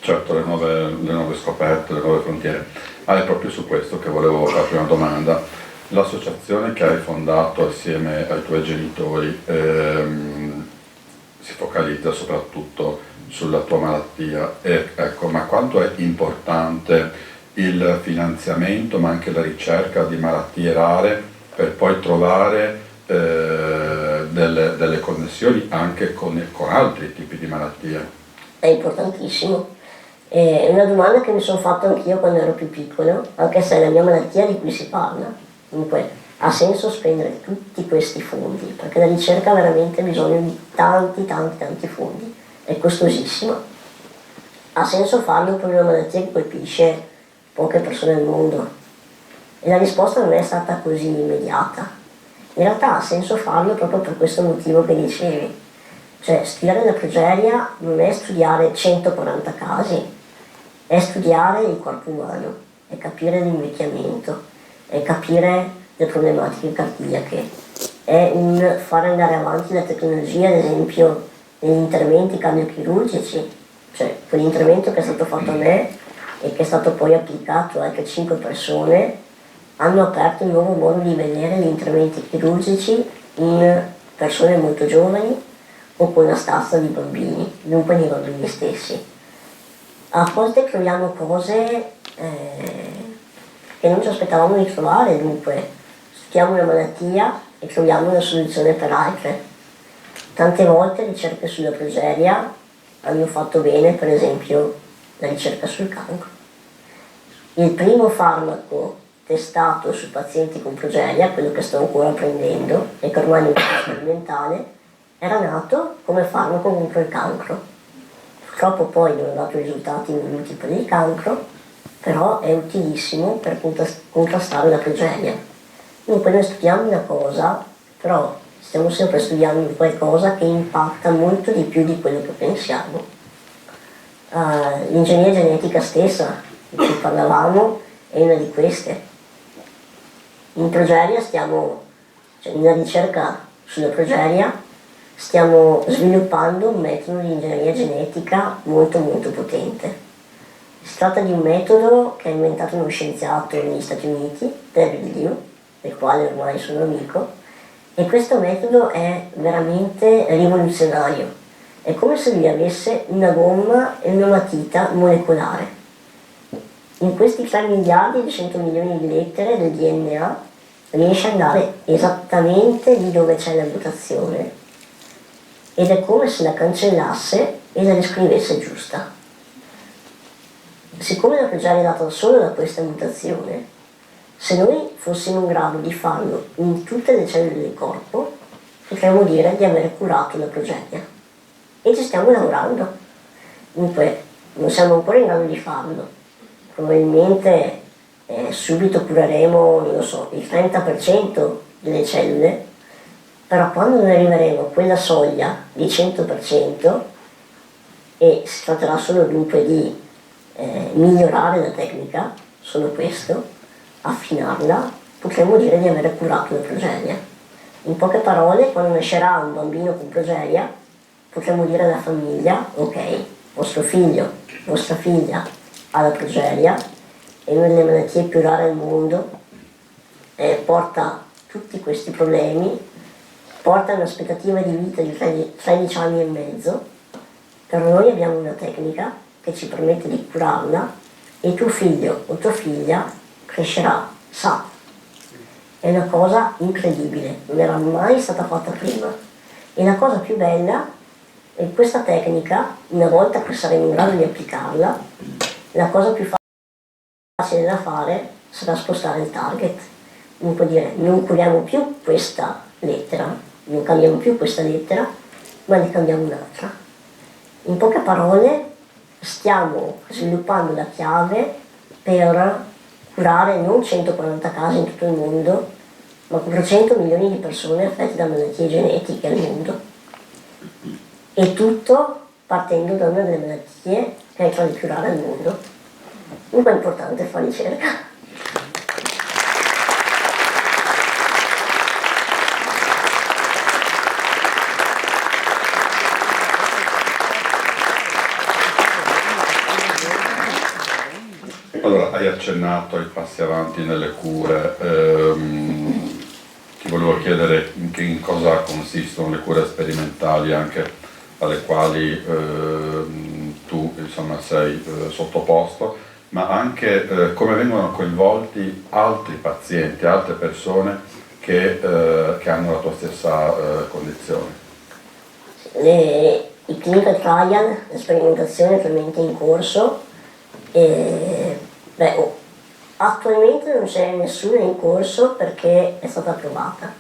A: Certo, le nuove scoperte, le nuove frontiere. È proprio su questo che volevo farti una domanda. L'associazione che hai fondato assieme ai tuoi genitori si focalizza soprattutto sulla tua malattia. Ecco, ma quanto è importante il finanziamento, ma anche la ricerca di malattie rare per poi trovare delle connessioni anche con altri tipi di malattie?
B: È importantissimo. È una domanda che mi sono fatta anch'io quando ero più piccolo, anche se è la mia malattia di cui si parla. Dunque, ha senso spendere tutti questi fondi, perché la ricerca ha veramente bisogno di tanti fondi, è costosissima. Ha senso farlo per una malattia che colpisce poche persone al mondo? E la risposta non è stata così immediata. In realtà ha senso farlo proprio per questo motivo che dicevi. Cioè, studiare la progeria non è studiare 140 casi, è studiare il corpo umano, è capire l'invecchiamento, è capire le problematiche cardiache, è un far andare avanti la tecnologia, ad esempio, negli interventi cardiochirurgici, cioè quell'intervento che è stato fatto a me e che è stato poi applicato a altre 5 persone, hanno aperto un nuovo modo di vedere gli interventi chirurgici in persone molto giovani o con la stazza di bambini, dunque nei bambini stessi. A volte troviamo cose che non ci aspettavamo di trovare, dunque studiamo una malattia e troviamo una soluzione per altre. Tante volte ricerche sulla progeria hanno fatto bene, per esempio, la ricerca sul cancro. Il primo farmaco testato su pazienti con progeria, quello che sto ancora prendendo e che ormai è in fase sperimentale, era nato come farmaco contro il cancro. Purtroppo poi non ha dato i risultati voluti per il cancro, però è utilissimo per contrastare la progeria. Dunque noi studiamo una cosa, però stiamo sempre studiando qualcosa che impatta molto di più di quello che pensiamo. L'ingegneria genetica stessa, di cui parlavamo, è una di queste. In progeria nella ricerca sulla progeria, stiamo sviluppando un metodo di ingegneria genetica molto potente. Si tratta di un metodo che ha inventato uno scienziato negli Stati Uniti, David Liu, del quale ormai sono amico, e questo metodo è veramente rivoluzionario. È come se lui avesse una gomma e una matita molecolare. In questi 3 miliardi di 100 milioni di lettere del DNA riesce ad andare esattamente lì dove c'è la mutazione ed è come se la cancellasse e la riscrivesse giusta. Siccome la progeria è data solo da questa mutazione, se noi fossimo in grado di farlo in tutte le cellule del corpo, potremmo dire di aver curato la progeria. E ci stiamo lavorando. Dunque, non siamo ancora in grado di farlo. Probabilmente subito cureremo, non lo so, il 30% delle cellule, però quando noi arriveremo a quella soglia di 100%, e si tratterà solo dunque di migliorare la tecnica, solo questo, affinarla, potremmo dire di aver curato la progeria. In poche parole, quando nascerà un bambino con progeria, potremmo dire alla famiglia: ok, vostro figlio, vostra figlia ha la progeria, è una delle malattie più rare al mondo, porta tutti questi problemi, porta un'aspettativa di vita di 13 anni e mezzo, però noi abbiamo una tecnica che ci permette di curarla e tuo figlio o tua figlia crescerà sano. È una cosa incredibile, non era mai stata fatta prima. E la cosa più bella è che questa tecnica, una volta che saremo in grado di applicarla, la cosa più facile da fare sarà spostare il target. Dunque dire, non curiamo più questa lettera, non cambiamo più questa lettera, ma ne cambiamo un'altra. In poche parole, stiamo sviluppando la chiave per curare non 140 casi in tutto il mondo, ma 400 milioni di persone affette da malattie genetiche al mondo. E tutto partendo da una delle malattie che è tra le più rare al mondo. Dunque è importante fare ricerca.
A: Allora, hai accennato ai passi avanti nelle cure, ti volevo chiedere in cosa consistono le cure sperimentali anche alle quali tu insomma sei sottoposto, ma anche come vengono coinvolti altri pazienti, altre persone che hanno la tua stessa condizione.
B: I clinical trial, la sperimentazione è attualmente in corso. Attualmente non c'è nessuna in corso perché è stata approvata.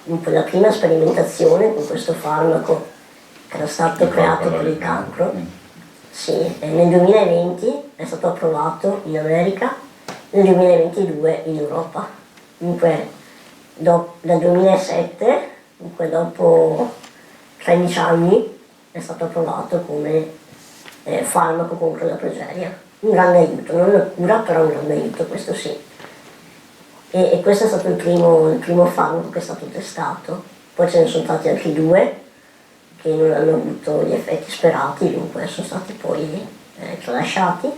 B: Dunque, la prima sperimentazione con questo farmaco che era stato creato per il cancro, sì, nel 2020 è stato approvato in America, nel 2022 in Europa. Dunque, dal 2007, dunque dopo 13 anni, è stato approvato come farmaco contro la progeria. Un grande aiuto, non una cura, però un grande aiuto, questo sì. E questo è stato il primo farmaco che è stato testato. Poi ce ne sono stati altri 2 che non hanno avuto gli effetti sperati, dunque sono stati poi tralasciati.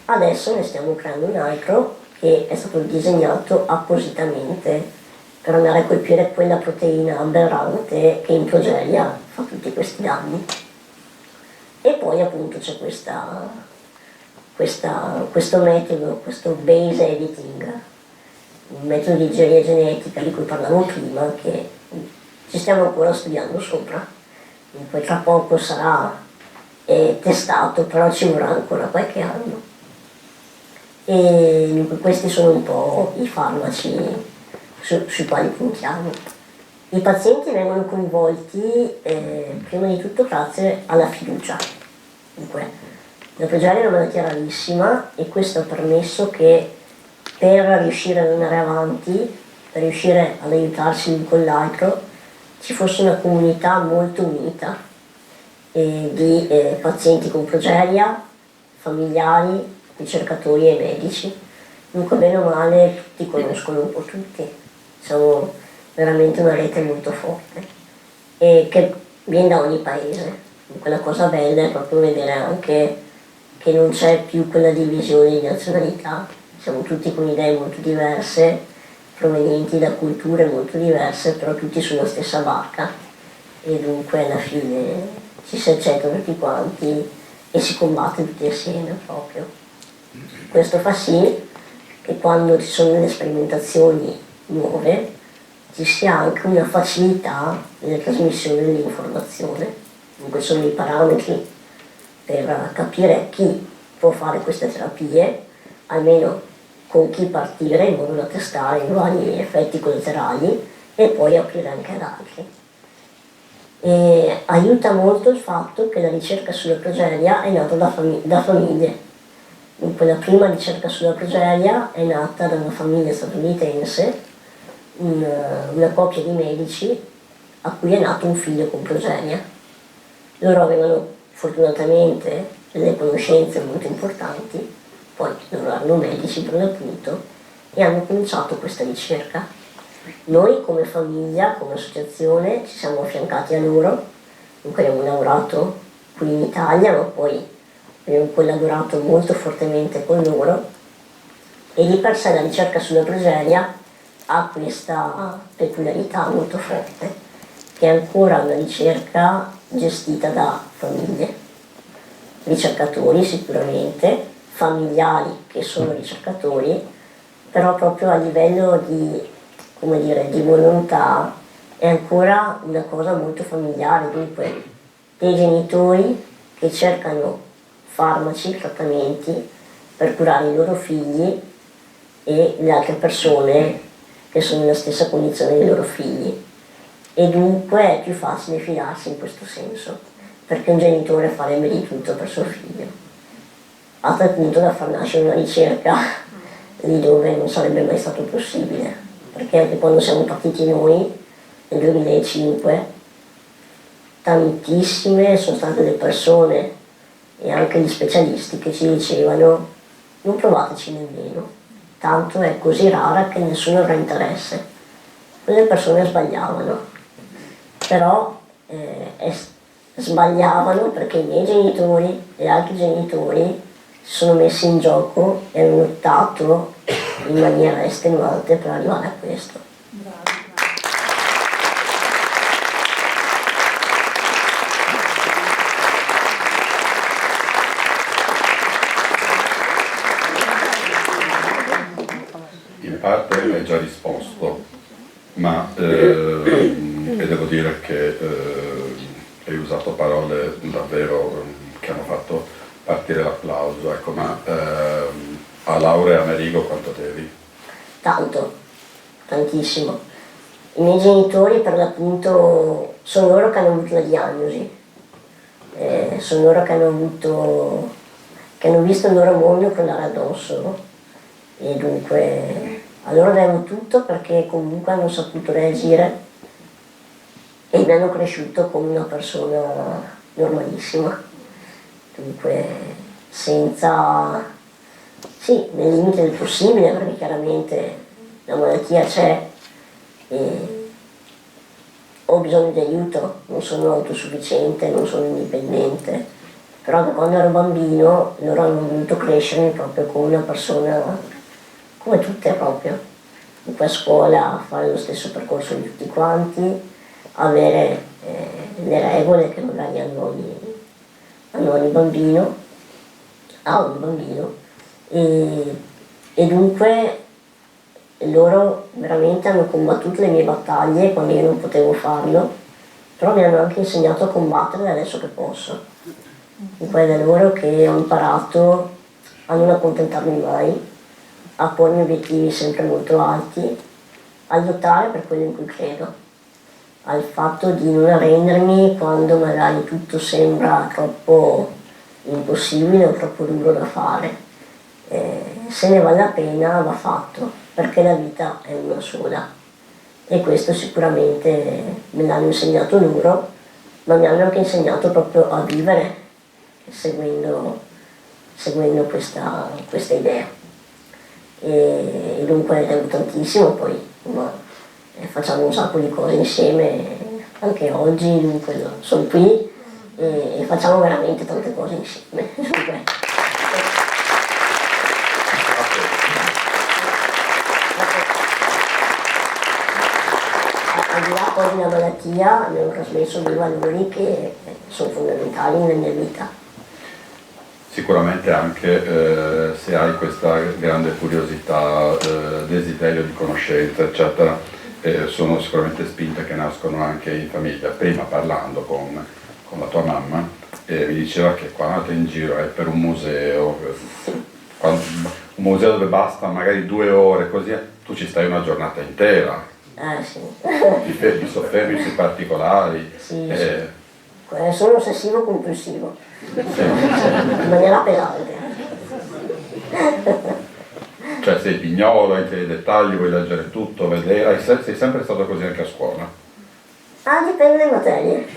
B: Adesso ne stiamo creando un altro che è stato disegnato appositamente per andare a colpire quella proteina aberrante che in progeria fa tutti questi danni. E poi appunto c'è questo metodo, questo base editing, un metodo di ingegneria genetica di cui parlavo prima, che ci stiamo ancora studiando sopra. Poi tra poco sarà testato, però ci vorrà ancora qualche anno. E questi sono un po' i farmaci sui quali puntiamo. I pazienti vengono coinvolti prima di tutto grazie alla fiducia. Dunque, la progeria è una malattia rarissima e questo ha permesso che per riuscire ad andare avanti, per riuscire ad aiutarsi l'un con l'altro, ci fosse una comunità molto unita di pazienti con progeria, familiari, ricercatori e medici. Dunque bene o male tutti conoscono un po' tutti, siamo veramente una rete molto forte e che viene da ogni paese. Dunque la cosa bella è proprio vedere anche che non c'è più quella divisione di nazionalità, siamo tutti con idee molto diverse, provenienti da culture molto diverse, però tutti sulla stessa barca e dunque alla fine ci si accetta tutti quanti e si combatte tutti assieme proprio. Questo fa sì che quando ci sono delle sperimentazioni nuove ci sia anche una facilità nella trasmissione dell'informazione. Dunque sono i parametri per capire chi può fare queste terapie, almeno con chi partire in modo da testare i vari effetti collaterali e poi aprire anche ad altri. E aiuta molto il fatto che la ricerca sulla progeria è nata da famiglie. Dunque la prima ricerca sulla progeria è nata da una famiglia statunitense, una coppia di medici a cui è nato un figlio con progeria. Loro avevano fortunatamente delle conoscenze molto importanti, poi loro erano medici per l'appunto e hanno cominciato questa ricerca. Noi come famiglia, come associazione ci siamo affiancati a loro, dunque abbiamo lavorato qui in Italia ma poi abbiamo collaborato molto fortemente con loro e di per sé la ricerca sulla progeria ha questa peculiarità molto forte, che è ancora una ricerca gestita da famiglie, ricercatori sicuramente, familiari che sono ricercatori, però proprio a livello di, come dire, di volontà è ancora una cosa molto familiare, dunque dei genitori che cercano farmaci, trattamenti per curare i loro figli e le altre persone che sono nella stessa condizione dei loro figli e dunque è più facile fidarsi in questo senso, perché un genitore farebbe di tutto per suo figlio, a tal punto da far nascere una ricerca lì dove non sarebbe mai stato possibile, perché anche quando siamo partiti noi nel 2005 tantissime sono state le persone e anche gli specialisti che ci dicevano non provateci nemmeno, tanto è così rara che nessuno avrà interesse. Quelle persone sbagliavano, però sbagliavano perché i miei genitori e altri genitori si sono messi in gioco e hanno lottato in maniera estenuante per arrivare a questo.
A: In parte hai già risposto, ma e devo dire che hai usato parole davvero che hanno fatto partire l'applauso, ecco, ma a Laura e a Amerigo quanto devi?
B: Tanto, tantissimo. I miei genitori per l'appunto sono loro che hanno avuto la diagnosi, sono loro che hanno visto il loro mondo crollare addosso e dunque a loro devo tutto perché comunque hanno saputo reagire e mi hanno cresciuto come una persona normalissima, dunque senza, sì, nei limiti del possibile, perché chiaramente la malattia c'è e ho bisogno di aiuto, non sono autosufficiente, non sono indipendente, però da quando ero bambino loro hanno voluto crescermi proprio come una persona, come tutte proprio, dunque a scuola fare lo stesso percorso di tutti quanti, avere le regole che magari hanno ogni bambino, ha ogni bambino e dunque loro veramente hanno combattuto le mie battaglie quando io non potevo farlo, però mi hanno anche insegnato a combattere adesso che posso. Dunque è da loro che ho imparato a non accontentarmi mai, a pormi obiettivi sempre molto alti, a lottare per quello in cui credo, al fatto di non arrendermi quando magari tutto sembra troppo impossibile o troppo duro da fare. Se ne vale la pena va fatto, perché la vita è una sola e questo sicuramente me l'hanno insegnato loro, ma mi hanno anche insegnato proprio a vivere seguendo questa idea. E dunque devo tantissimo, poi facciamo un sacco di cose insieme anche oggi, dunque sono qui e facciamo veramente tante cose insieme. fuori la malattia abbiamo trasmesso dei valori che sono fondamentali nella mia vita.
A: Sicuramente anche se hai questa grande curiosità, desiderio di conoscenza, eccetera, sono sicuramente spinte che nascono anche in famiglia. Prima parlando con la tua mamma, mi diceva che quando andate in giro è per un museo, un museo dove basta magari 2 ore, così tu ci stai una giornata intera.
B: Sì.
A: Ti soffermi sui particolari.
B: Sì. Sono ossessivo compulsivo, in maniera pesante.
A: Cioè sei pignolo, entri nei dettagli, vuoi leggere tutto, vedere, sei sempre stato così anche a scuola?
B: Dipende dalle materie.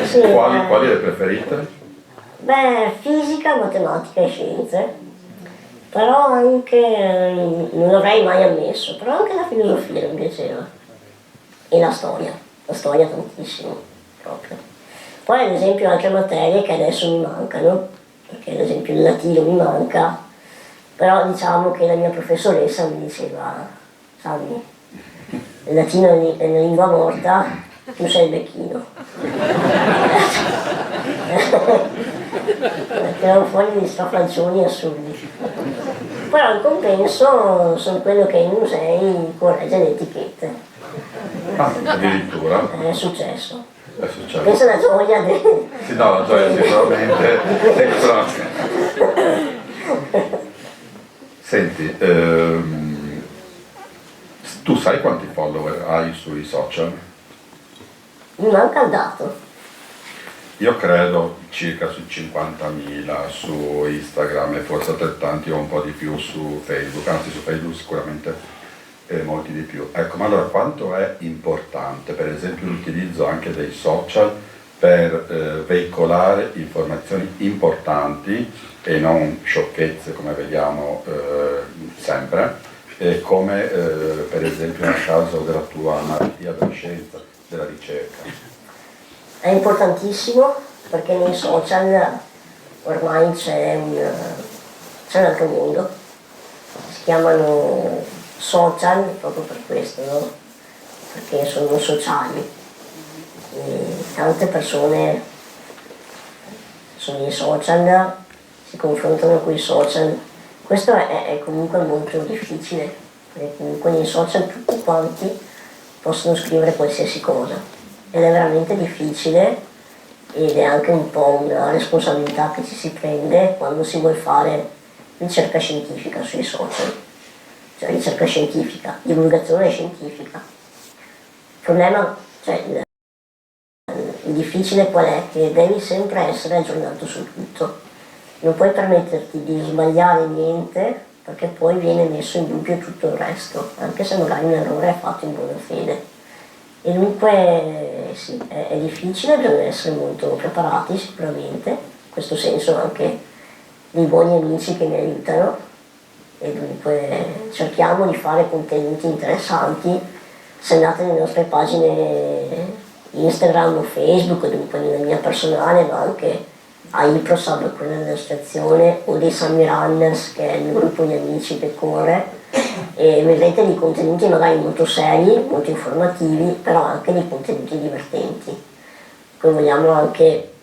B: Sì,
A: Quali le preferite?
B: Fisica, matematica e scienze, però anche, non l'avrei mai ammesso, però anche la filosofia mi piaceva. E la storia tantissimo, proprio. Poi ad esempio altre materie che adesso mi mancano, perché ad esempio il latino mi manca, però diciamo che la mia professoressa mi diceva, sai, il latino è una lingua morta, tu sei il becchino. Tirano fuori degli strafalcioni assurdi. Però in compenso sono quello che in musei corregge le etichette.
A: Addirittura?
B: È successo.
A: È successo.
B: Questa è la gioia di...
A: Sì, no, la gioia sicuramente. Senti, tu sai quanti follower hai sui social?
B: Mi manca il dato.
A: Io credo circa su 50.000 su Instagram e forse altrettanti o un po' di più su Facebook, anzi su Facebook sicuramente molti di più. Ecco, ma allora quanto è importante per esempio l'utilizzo anche dei social per veicolare informazioni importanti e non sciocchezze come vediamo sempre, come per esempio nel caso della tua malattia, della scienza, della ricerca?
B: È importantissimo perché nei social ormai c'è un altro mondo, si chiamano social proprio per questo, no? Perché sono sociali e tante persone sono nei social, si confrontano con i social. Questo è comunque molto difficile, perché comunque nei social tutti quanti possono scrivere qualsiasi cosa. Ed è veramente difficile ed è anche un po' una responsabilità che ci si prende quando si vuole fare ricerca scientifica sui social, cioè ricerca scientifica, divulgazione scientifica. Il problema, cioè il difficile qual è? Che devi sempre essere aggiornato su tutto, non puoi permetterti di sbagliare niente perché poi viene messo in dubbio tutto il resto, anche se magari un errore è fatto in buona fede. E dunque sì, è difficile, bisogna essere molto preparati sicuramente, in questo senso anche dei buoni amici che mi aiutano e dunque cerchiamo di fare contenuti interessanti. Se andate nelle nostre pagine Instagram o Facebook, dunque nella mia personale, ma anche a IPROSAB, quella dell'associazione, o dei Sami Runners, che è il gruppo di amici che corre, e vedrete dei contenuti magari molto seri, molto informativi, però anche dei contenuti divertenti. Poi vogliamo anche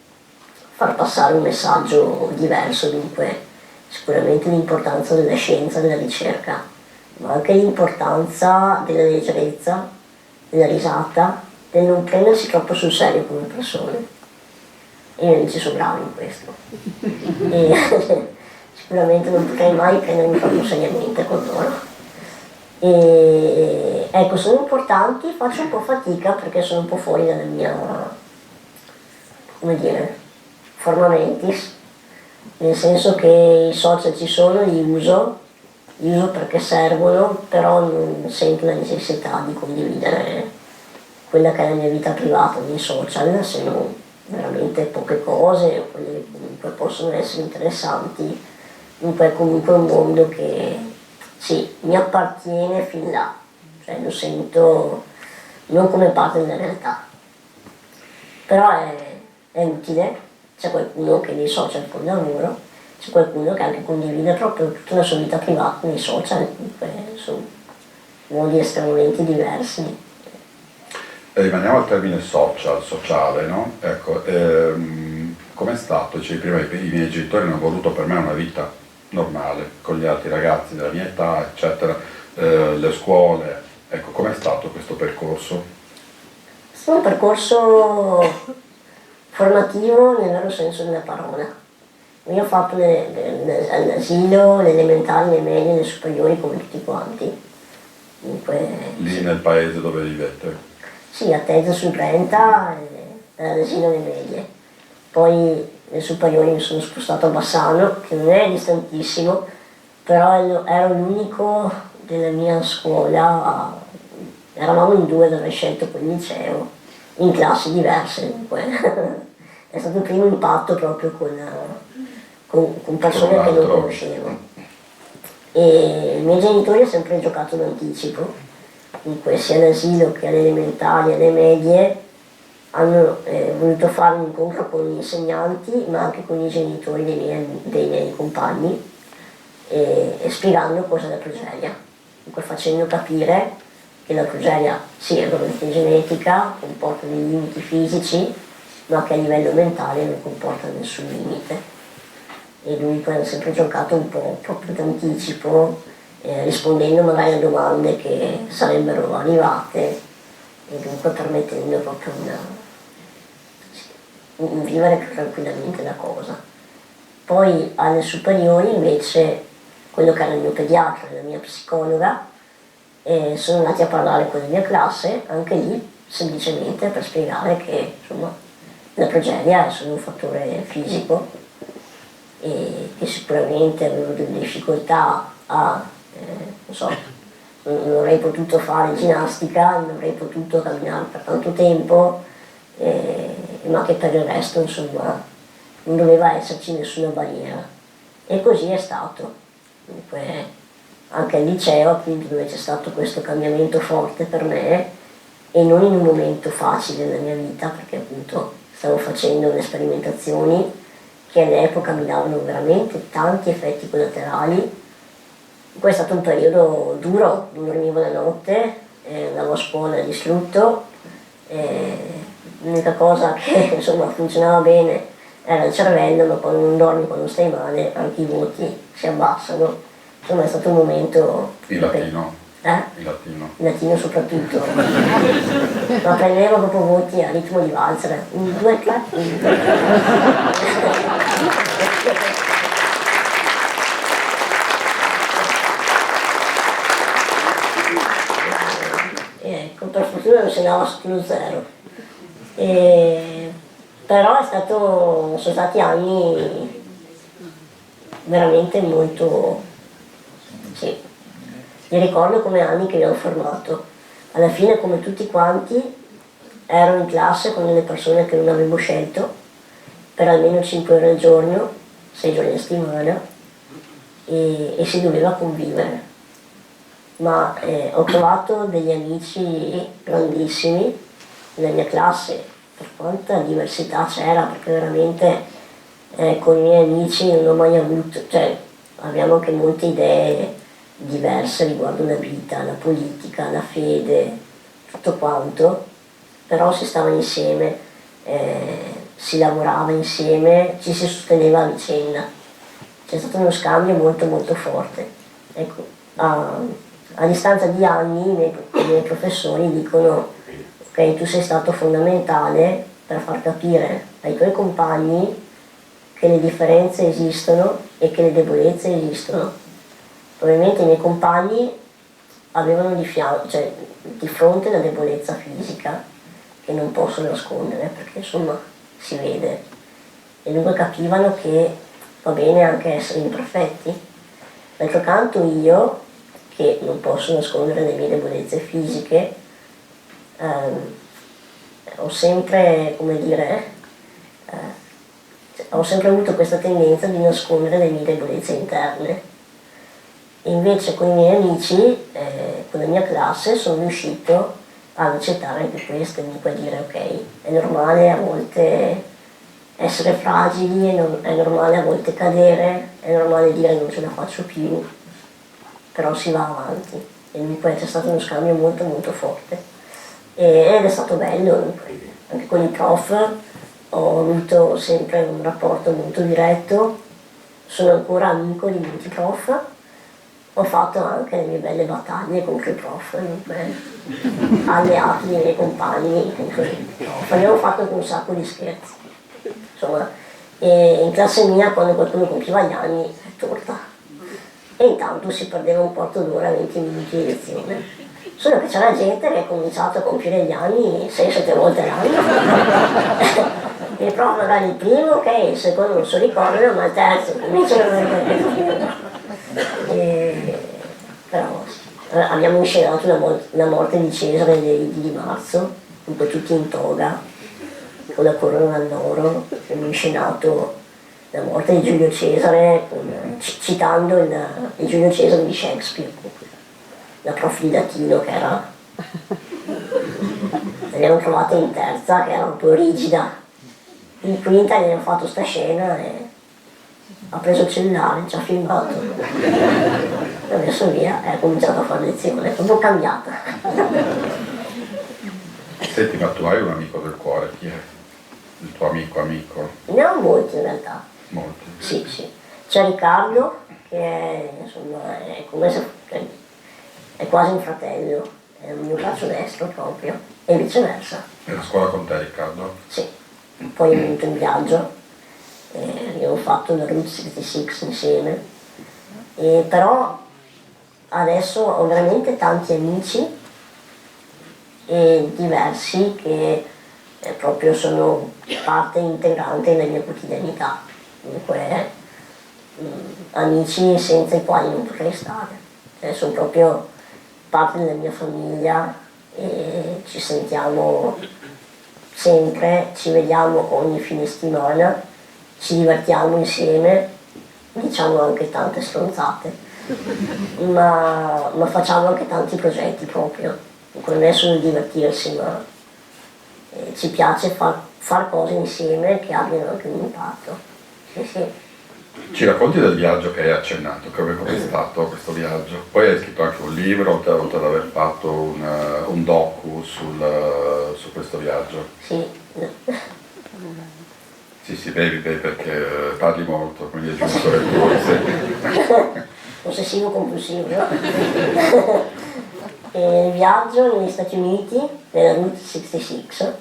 B: far passare un messaggio diverso, dunque sicuramente l'importanza della scienza, della ricerca, ma anche l'importanza della leggerezza, della risata, del non prendersi troppo sul serio come persone. Io gli amici sono bravi in questo. E sicuramente non potrei mai prendermi troppo seriamente con loro. E ecco, sono importanti, faccio un po' fatica perché sono un po' fuori dalla mia, come dire, forma mentis, nel senso che i social ci sono, li uso perché servono, però non sento la necessità di condividere quella che è la mia vita privata nei social, se non veramente poche cose, o quelle che comunque possono essere interessanti. Dunque è comunque un mondo che sì, mi appartiene fin là, cioè lo sento non come parte della realtà, però è utile, c'è qualcuno che nei social fa un lavoro, c'è qualcuno che anche condivide proprio tutta la sua vita privata nei social, dunque sono modi estremamente diversi.
A: rimaniamo al termine sociale, no? Ecco, com'è stato? Dicevi prima, i miei genitori hanno voluto per me una vita normale, con gli altri ragazzi della mia età, eccetera, le scuole. Ecco, com'è stato questo percorso?
B: È stato un percorso formativo nel vero senso della parola. Io ho fatto l'asilo, le elementari, le medie, le superiori come tutti quanti. Dunque,
A: Lì nel paese dove vivete?
B: sì, a Tezza sul Brenta, all'asilo le medie. Poi le superiori mi sono spostato a Bassano, che non è distantissimo, però ero l'unico della mia scuola, eravamo in due ad aver scelto quel liceo, in classi diverse dunque. È stato il primo impatto proprio con persone che non conoscevo. E i miei genitori hanno sempre giocato d'anticipo, dunque sia all'asilo che alle elementari e alle medie hanno voluto fare un incontro con gli insegnanti ma anche con i genitori dei miei compagni e spiegando cos'è la progeria, dunque facendo capire che la progeria sì è una genetica, comporta dei limiti fisici ma che a livello mentale non comporta nessun limite. E dunque hanno sempre giocato un po' proprio d'anticipo, rispondendo magari a domande che sarebbero arrivate e dunque permettendo proprio un vivere più tranquillamente la cosa. Poi alle superiori invece quello che era il mio pediatra e la mia psicologa sono andati a parlare con la mia classe, anche lì semplicemente per spiegare che insomma la progeria è solo un fattore fisico e che sicuramente avevo delle difficoltà non so, non avrei potuto fare ginnastica, non avrei potuto camminare per tanto tempo, ma che per il resto insomma non doveva esserci nessuna barriera. E così è stato. Dunque, anche al liceo, quindi dove c'è stato questo cambiamento forte per me, e non in un momento facile della mia vita, perché appunto stavo facendo delle sperimentazioni che all'epoca mi davano veramente tanti effetti collaterali. Poi è stato un periodo duro, non dormivo la notte, andavo a scuola distrutto, l'unica cosa che insomma funzionava bene era il cervello, ma quando non dormi, quando stai male, anche i voti si abbassano. Insomma è stato un momento...
A: Il latino?
B: Il latino. Il latino soprattutto. Ma prendevo proprio voti a ritmo di valzer. 1, 2, 3. Ecco, per fortuna non si andava sotto lo zero. Però sono stati anni veramente molto... sì, li ricordo come anni che li ho formato. Alla fine, come tutti quanti, ero in classe con delle persone che non avevo scelto per almeno 5 ore al giorno, 6 giorni a settimana, e si doveva convivere. Ma ho trovato degli amici grandissimi nella mia classe, per quanta diversità c'era, perché veramente con i miei amici non ho mai avuto, cioè abbiamo anche molte idee diverse riguardo la vita, la politica, la fede, tutto quanto, però si stava insieme, si lavorava insieme, ci si sosteneva a vicenda. C'è stato uno scambio molto molto forte. Ecco, a distanza di anni i miei professori dicono ok, tu sei stato fondamentale per far capire ai tuoi compagni che le differenze esistono e che le debolezze esistono. Probabilmente i miei compagni avevano di fronte la debolezza fisica che non posso nascondere perché insomma si vede, e dunque capivano che va bene anche essere imperfetti. D'altro canto io, che non posso nascondere le mie debolezze fisiche, ho sempre, come dire, ho sempre avuto questa tendenza di nascondere le mie debolezze interne. E invece con i miei amici, con la mia classe, sono riuscito ad accettare anche questo e dunque a dire ok, è normale a volte essere fragili, è normale a volte cadere, è normale dire non ce la faccio più, però si va avanti. E dunque c'è stato uno scambio molto molto forte. ed è stato bello, dunque. Anche con i prof ho avuto sempre un rapporto molto diretto, sono ancora amico di molti prof, ho fatto anche le mie belle battaglie contro i prof, dunque, alleati dei miei compagni contro i prof, abbiamo fatto anche un sacco di scherzi, insomma, e in classe mia quando qualcuno compiva gli anni, torta, e intanto si perdeva un quarto d'ora, 20 minuti di lezione. Solo che c'era gente che ha cominciato a compiere gli anni 6-7 volte l'anno. Il prof magari il primo, ok, il secondo non so ricordano, ma il terzo invece non ricordo. Però abbiamo inscenato la morte di Cesare di marzo, dunque tutti in toga, con la corona d'oro, abbiamo inscenato la morte di Giulio Cesare, citando il Giulio Cesare di Shakespeare. La prof di latino che era, l'abbiamo trovata in terza, che era un po' rigida. In quinta gli abbiamo fatto sta scena e ha preso il cellulare, ci ha filmato, l'ha messo via e ha cominciato a fare lezione, è proprio cambiata.
A: Senti, ma tu hai un amico del cuore, chi è? Il tuo amico?
B: Ne ho molti in realtà.
A: Molti?
B: Sì, sì. C'è Riccardo, che è, insomma, è come se è quasi un fratello, è il mio braccio destro proprio, e viceversa.
A: È a scuola con te, Riccardo?
B: Sì, poi è venuto in viaggio, abbiamo fatto la Route 66 insieme, però adesso ho veramente tanti amici diversi che proprio sono parte integrante della mia quotidianità, dunque amici senza i quali non potrei stare, sono proprio parte della mia famiglia e ci sentiamo sempre, ci vediamo ogni fine settimana, ci divertiamo insieme, diciamo anche tante stronzate, ma facciamo anche tanti progetti proprio, non è solo divertirsi, ma ci piace far cose insieme che abbiano anche un impatto. Sì, sì.
A: Ci racconti del viaggio che hai accennato, com'è stato questo viaggio? Poi hai scritto anche un libro, oltre ad aver fatto un docu su questo viaggio.
B: Sì.
A: Sì, bevi perché parli molto, quindi è giusto che tu
B: Ossessivo compulsivo, no? Il viaggio negli Stati Uniti, nella Route 66,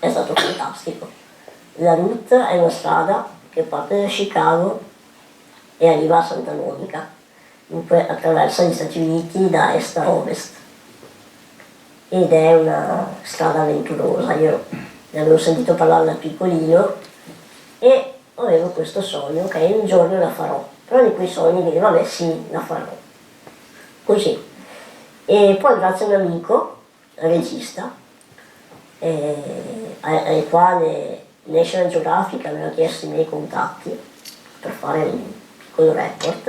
B: è stato fantastico. La route è una strada che parte da Chicago e arriva a Santa Monica, dunque attraversa gli Stati Uniti da est a ovest ed è una strada avventurosa. Io ne avevo sentito parlare da piccolino e avevo questo sogno, ok, un giorno la farò, però di quei sogni che vabbè sì, la farò, così. E poi grazie a un amico, regista, al quale National Geographic aveva chiesto i miei contatti per fare un piccolo report,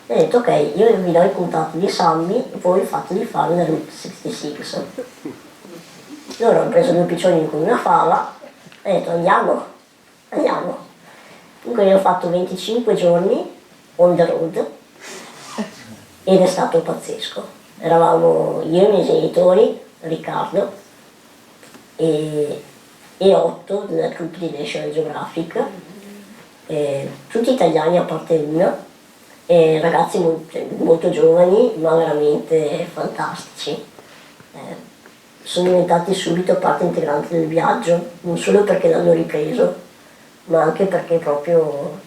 B: e ho detto ok, io vi do i contatti di Sammy, voi fateli fare la Route 66. Loro hanno preso due piccioni con una fava e ho detto andiamo. Dunque io ho fatto 25 giorni on the road ed è stato pazzesco. Eravamo io e i miei genitori, Riccardo e 8 della troupe di National Geographic, tutti italiani a parte una, ragazzi molto giovani ma veramente fantastici. Sono diventati subito parte integrante del viaggio, non solo perché l'hanno ripreso, ma anche perché proprio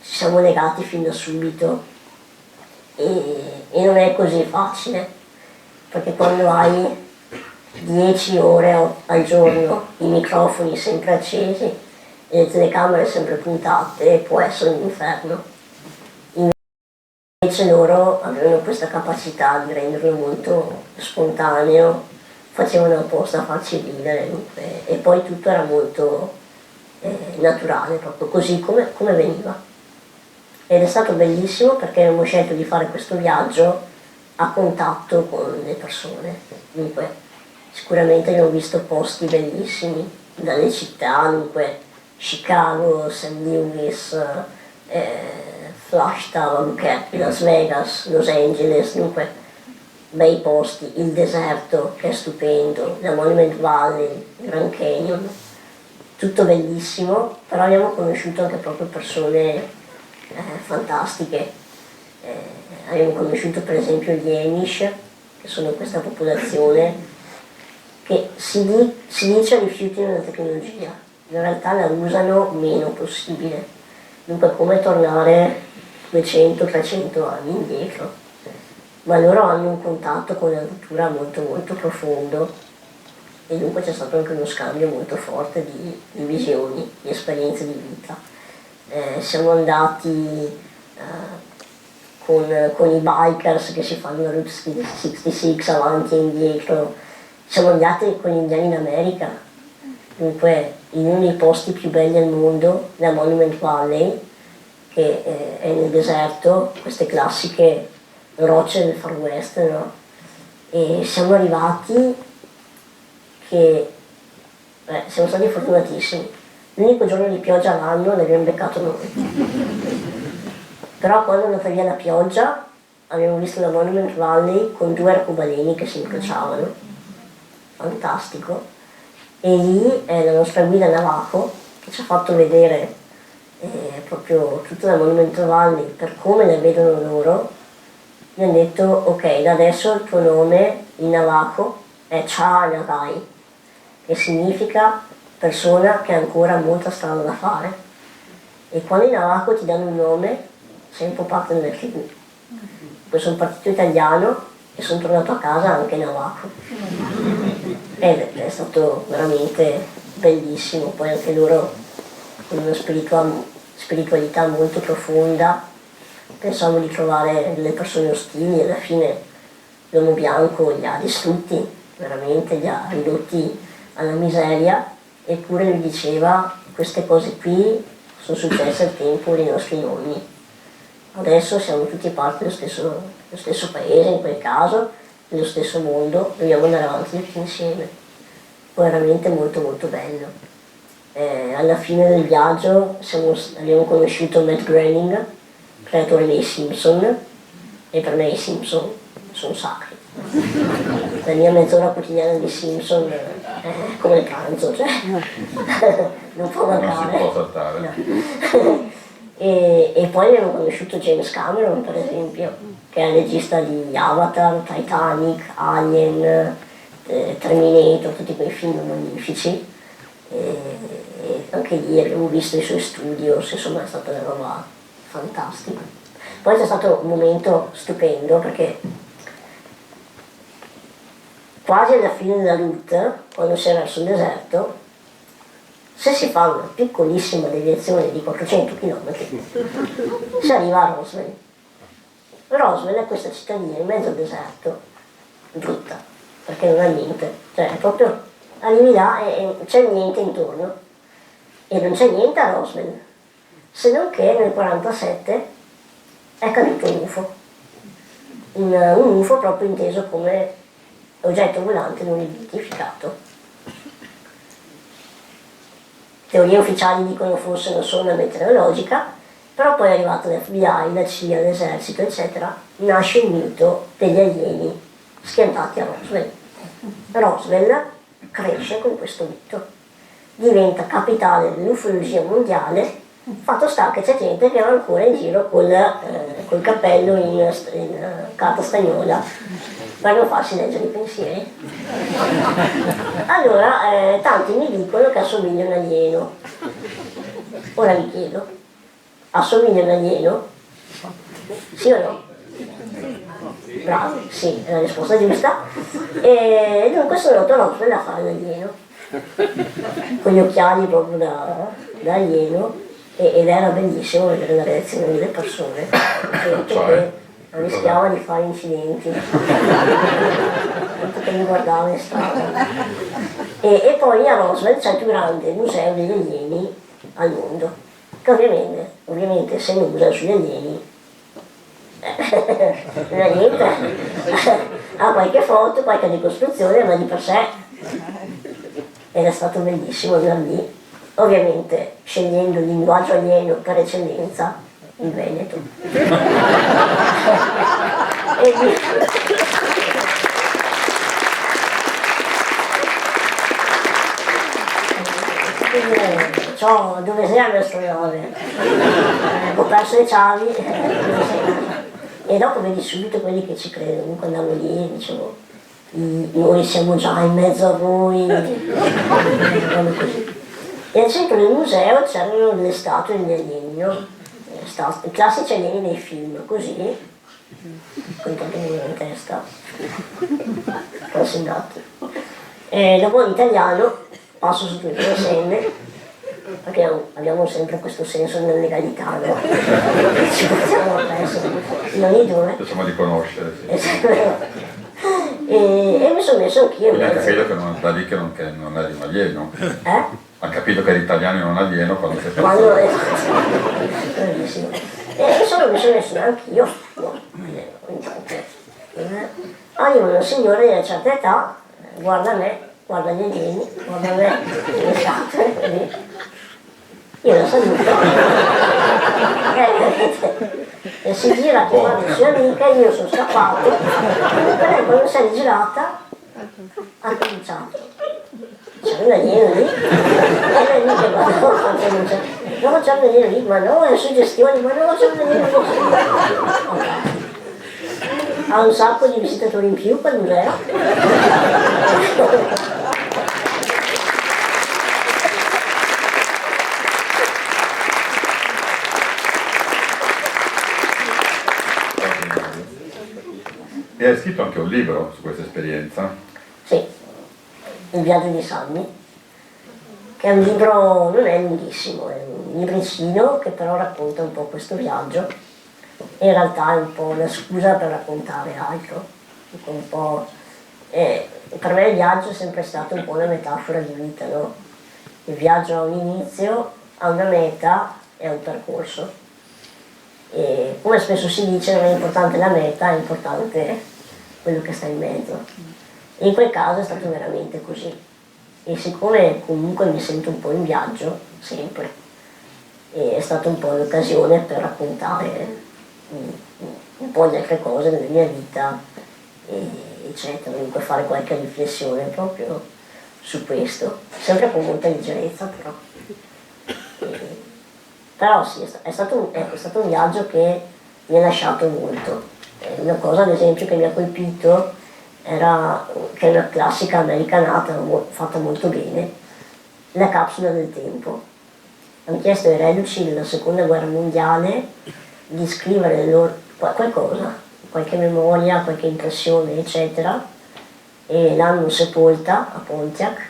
B: ci siamo legati fin da subito e non è così facile, perché quando hai 10 ore al giorno, i microfoni sempre accesi e le telecamere sempre puntate, può essere un inferno. Invece loro avevano questa capacità di renderlo molto spontaneo, facevano apposta a farci ridere e poi tutto era molto naturale, proprio così come veniva. Ed è stato bellissimo perché abbiamo scelto di fare questo viaggio a contatto con le persone. Dunque, sicuramente abbiamo visto posti bellissimi dalle città, dunque Chicago, St. Louis, Flagstaff, Albuquerque, Las Vegas, Los Angeles, dunque bei posti, il deserto che è stupendo, la Monument Valley, il Grand Canyon, tutto bellissimo, però abbiamo conosciuto anche proprio persone fantastiche. Abbiamo conosciuto per esempio gli Amish, che sono questa popolazione che si dice rifiutino la tecnologia, in realtà la usano meno possibile, dunque è come tornare 200-300 anni indietro, ma loro hanno un contatto con la natura molto molto profondo e dunque c'è stato anche uno scambio molto forte di visioni, di esperienze di vita. Siamo andati con i bikers che si fanno la Route 66 avanti e indietro, siamo andati con gli indiani in America, dunque in uno dei posti più belli al mondo, la Monument Valley, che è nel deserto, queste classiche rocce del Far West, no? E siamo arrivati che siamo stati fortunatissimi, l'unico giorno di pioggia all'anno l'abbiamo beccato noi. Però quando è andata via la pioggia abbiamo visto la Monument Valley con 2 arcobaleni che si incrociavano, fantastico, e lì la nostra guida Navajo che ci ha fatto vedere proprio tutta la Monument Valley per come la vedono loro, mi hanno detto ok, da adesso il tuo nome in Navajo è Cha-Nagai, che significa persona che ha ancora molta strada da fare, e quando in Navajo ti danno un nome sei un po' parte del film. Poi sono partito italiano e sono tornato a casa anche in Navajo. Ed è stato veramente bellissimo, poi anche loro con una spiritualità molto profonda. Pensavo di trovare delle persone ostili, alla fine l'uomo bianco li ha distrutti, veramente li ha ridotti alla miseria, eppure lui diceva queste cose qui sono successe al tempo dei nostri nonni. Adesso siamo tutti parte dello stesso paese, in quel caso, dello stesso mondo, dobbiamo andare avanti tutti insieme. Poi veramente molto molto bello. Alla fine del viaggio abbiamo conosciuto Matt Groening, creatore dei Simpson, e per me i Simpson sono sacri. La mia mezz'ora quotidiana di Simpson è come il pranzo, cioè non può mancare.
A: Non si può saltare.
B: No. E poi abbiamo conosciuto James Cameron, per esempio, che è il regista di Avatar, Titanic, Alien, Terminator, tutti quei film magnifici. E anche lì abbiamo visto i suoi studios, insomma è stata una roba fantastica. Poi c'è stato un momento stupendo perché quasi alla fine della route, quando si è verso il deserto, se si fa una piccolissima deviazione di 400 km, si arriva a Roswell. Roswell è questa cittadina in mezzo al deserto, brutta, perché non ha niente, cioè è proprio, arrivi là e c'è niente intorno, e non c'è niente a Roswell, se non che nel 1947 è caduto un UFO, un UFO proprio inteso come oggetto volante non identificato. Teorie ufficiali dicono fosse una sonda meteorologica, però poi è arrivato l'FBI, la CIA, l'esercito, eccetera, nasce il mito degli alieni schiantati a Roswell. Roswell cresce con questo mito, diventa capitale dell'ufologia mondiale, fatto sta che c'è gente che va ancora in giro col cappello in carta stagnola per non farsi leggere i pensieri. Allora, tanti mi dicono che assomiglia a un alieno. Ora vi chiedo, assomiglia a un alieno? Sì o no? Bravi, sì, è la risposta giusta. E dunque sono andato a Roswell a fare l'alieno, con gli occhiali proprio da alieno, ed era bellissimo vedere la reazione delle persone, che rischiava di fare incidenti, tanto che mi guardava in strada. E poi a Roswell c'è il più grande museo degli alieni al mondo, che ovviamente essendo un museo sugli alieni non ha niente, ha qualche foto, qualche ricostruzione, ma di per sé, ed è stato bellissimo andare lì, ovviamente scegliendo il linguaggio alieno per eccellenza, il Veneto. dove sei queste cose? Ho perso le chiavi, e dopo vedi subito quelli che ci credono, quando andiamo lì dicevo, noi siamo già in mezzo a voi, così. E ad esempio nel museo c'erano delle statue in legno, i classici alieni dei film, così, con tanti in testa, consegnati. E dopo in italiano passo su tutte le scene, perché abbiamo sempre questo senso della legalità, no? Ci portiamo appresso, in ogni dove.
A: Facciamo di conoscere, sì.
B: E mi sono messo anch'io.
A: Quindi ha capito che da lì che non eri un alieno. Ha capito che eri italiano e non alieno quando sei
B: quando bravissimo. E mi sono messo anch'io. Arriva una signora di una certa età, guarda me, guarda gli alieni, guarda me, le statue, io la saluto. E si gira a chiamare la sua amica, io sono scappato, e lei quando si è rigirata ha cominciato. C'era un alieno lì, e lei dice, ma no, c'è un alieno lì, ma no, è suggestione, ma no, c'è un alieno lì. Ha un sacco di visitatori in più quel museo.
A: E hai scritto anche un libro su questa esperienza?
B: Sì, Il viaggio di Sammy, che è un libro, non è lunghissimo, è un libricino che però racconta un po' questo viaggio. In realtà è un po' una scusa per raccontare altro, un po', per me il viaggio è sempre stato un po' una metafora di vita, no? Il viaggio ha un inizio, ha una meta e ha un percorso. E come spesso si dice, non è importante la meta, è importante quello che sta in mezzo. E in quel caso è stato veramente così. E siccome comunque mi sento un po' in viaggio, sempre, e è stata un po' l'occasione per raccontare un po' di altre cose della mia vita, eccetera, comunque fare qualche riflessione proprio su questo, sempre con molta leggerezza però. Però sì, è stato un viaggio che mi ha lasciato molto. Una cosa ad esempio che mi ha colpito era che è una classica americanata fatta molto bene, la capsula del tempo. Hanno chiesto ai reduci della seconda guerra mondiale di scrivere qualcosa, qualche memoria, qualche impressione, eccetera, e l'hanno sepolta a Pontiac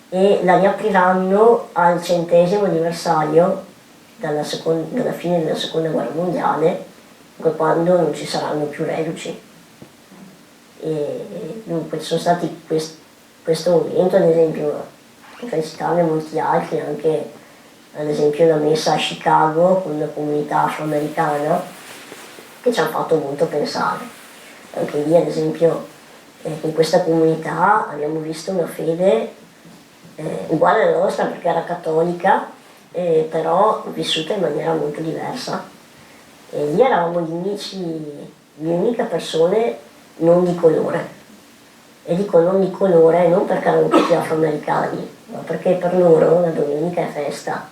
B: e la riapriranno al 100° anniversario dalla fine della seconda guerra mondiale, quando non ci saranno più reduci. E dunque ci sono stati questo momento, ad esempio, potrei citarne molti altri, anche ad esempio la messa a Chicago con una comunità afroamericana che ci ha fatto molto pensare. Anche lì ad esempio in questa comunità abbiamo visto una fede uguale alla nostra perché era cattolica, però vissuta in maniera molto diversa. E lì eravamo le uniche persone non di colore. E dico non di colore non perché erano tutti afroamericani, ma perché per loro la domenica è festa.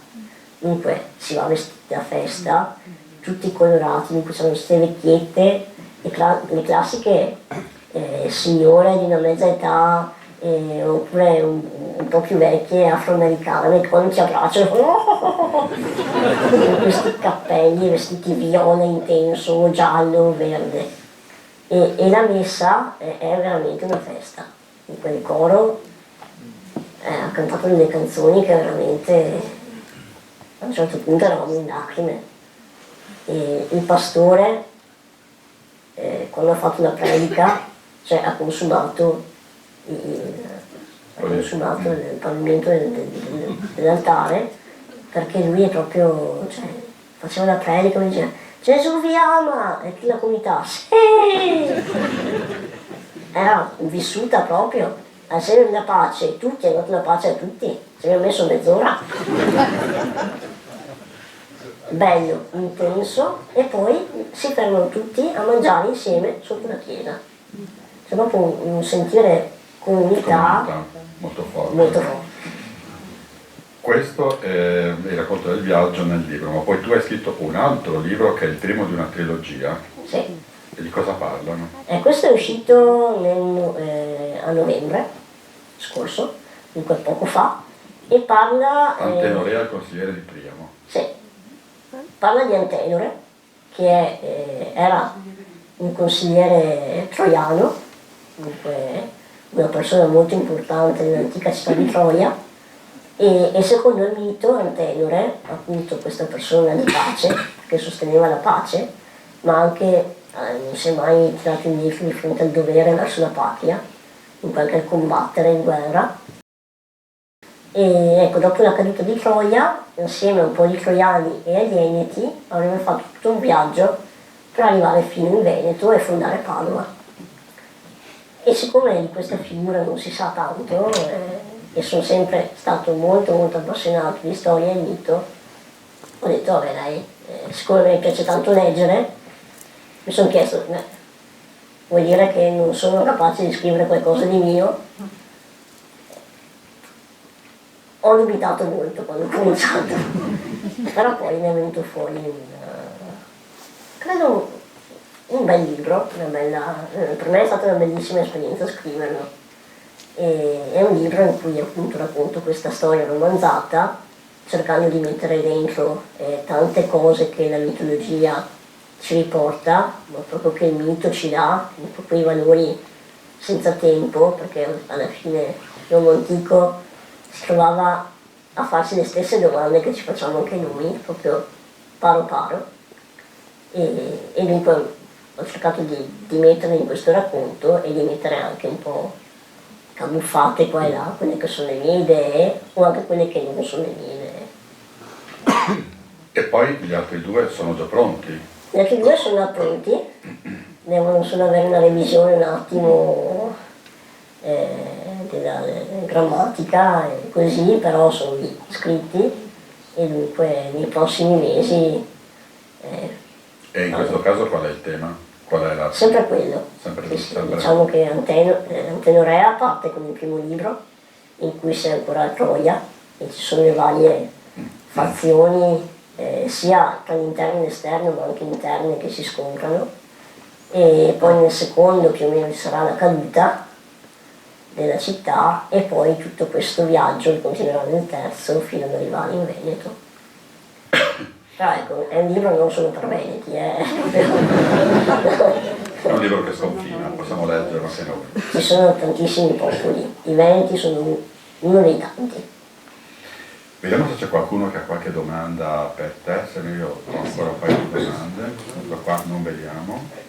B: Dunque si va vestiti a festa, tutti colorati, dunque c'erano queste vecchiette, le classiche signore di una mezza età, oppure un po' più vecchie afroamericane che quando ti abbracciano con questi cappelli vestiti viola intenso, giallo, verde. E la messa è veramente una festa. In quel coro ha cantato delle canzoni che veramente a un certo punto eravamo in lacrime. E il pastore quando ha fatto la predica, cioè ha consumato il pavimento dell'altare, perché lui è proprio, cioè, faceva la predica e diceva Gesù vi ama, e tutta la comunità sì! Era vissuta proprio al segno della pace, tutti hanno dato la pace a tutti, ci abbiamo messo mezz'ora. Bello, intenso, e poi si fermano tutti a mangiare insieme sotto la chiesa. C'è proprio un sentire comunità
A: molto forte.
B: molto forte.
A: Questo è il racconto del viaggio nel libro, ma poi tu hai scritto un altro libro che è il primo di una trilogia.
B: Sì.
A: E di cosa parlano?
B: Questo è uscito a novembre scorso, dunque poco fa, e parla...
A: Antenore è il consigliere di Priamo.
B: Sì, parla di Antenore, che era un consigliere troiano, dunque una persona molto importante nell'antica città di Troia, e secondo il mito Antenore, appunto questa persona di pace, che sosteneva la pace, ma anche non si è mai tirato indietro di fronte al dovere verso la patria, dunque anche a combattere in guerra. E ecco, dopo la caduta di Troia, insieme a un po' di troiani e agli Eneti, avrebbe fatto tutto un viaggio per arrivare fino in Veneto e fondare Padova. E siccome di questa figura non si sa tanto, e sono sempre stato molto appassionato di storia e mito, ho detto, vabbè dai, siccome mi piace tanto leggere, mi sono chiesto, vuol dire che non sono capace di scrivere qualcosa di mio? Ho dubitato molto quando ho cominciato, però poi mi è venuto fuori credo un bel libro, per me è stata una bellissima esperienza scriverlo. È un libro in cui appunto racconto questa storia romanzata, cercando di mettere dentro tante cose che la mitologia ci riporta, ma proprio che il mito ci dà, proprio i valori senza tempo, perché alla fine l'uomo antico si trovava a farsi le stesse domande che ci facciamo anche noi, proprio paro paro. E dunque ho cercato di metterle in questo racconto e di mettere anche un po' camuffate qua e là quelle che sono le mie idee o anche quelle che non sono le mie idee.
A: E poi gli altri due sono già pronti?
B: Gli altri due sono già pronti, devono solo avere una revisione un attimo della grammatica e così, però sono lì scritti e dunque nei prossimi mesi...
A: E in questo caso qual è il tema? Qual è la...
B: Sempre quello.
A: Sempre.
B: Diciamo che Antenorea parte con il primo libro, in cui sei ancora a Troia, e ci sono le varie fazioni, sia tra l'interno e l'esterno, ma anche interne che si scontrano. E poi nel secondo più o meno ci sarà la caduta della città e poi tutto questo viaggio che continuerà nel terzo fino ad arrivare in Veneto. Però ecco, è un libro non solo per veneti,
A: È un libro che sconfina, possiamo leggerlo anche noi.
B: Ci sono tantissimi popoli, i veneti sono uno dei tanti.
A: Vediamo se c'è qualcuno che ha qualche domanda per te, se no io ho ancora un paio di domande, da qua non vediamo.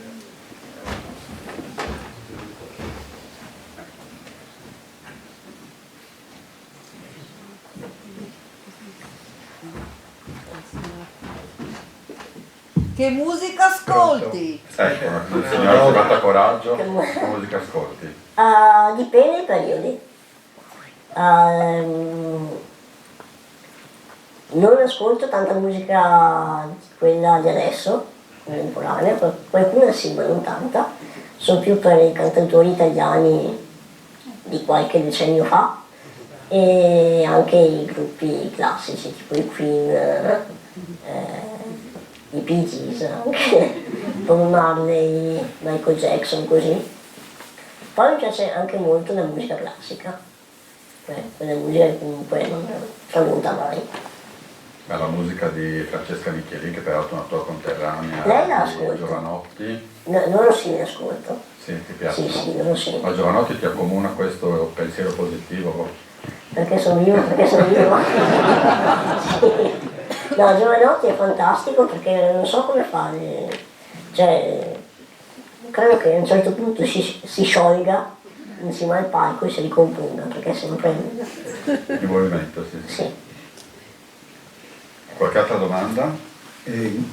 C: Che musica ascolti?
A: Ecco, il signore ci porta coraggio, che musica ascolti?
B: Dipende dai periodi. Non ascolto tanta musica quella di adesso, contemporanea, qualcuna sì, ma non tanta. Sono più per i cantautori italiani di qualche decennio fa e anche i gruppi classici, tipo i Queen, i Bee Gees, anche Bob Marley, Michael Jackson, così. Poi mi piace anche molto la musica classica, quella musica che comunque non tramonta mai.
A: La musica di Francesca Micheli, che peraltro è una tua conterranea,
B: Lei la ascolta.
A: Giovanotti.
B: Loro sì, ne ascolto.
A: Sì, ti piace?
B: Sì, loro sì.
A: Ma Giovanotti ti accomuna questo pensiero positivo?
B: Perché sono vivo. Sì. No, Giovanotti è fantastico perché non so come fare, cioè credo che a un certo punto si sciolga insieme al palco e si ricomponga perché è sempre
A: in movimento, sì. Qualche altra domanda?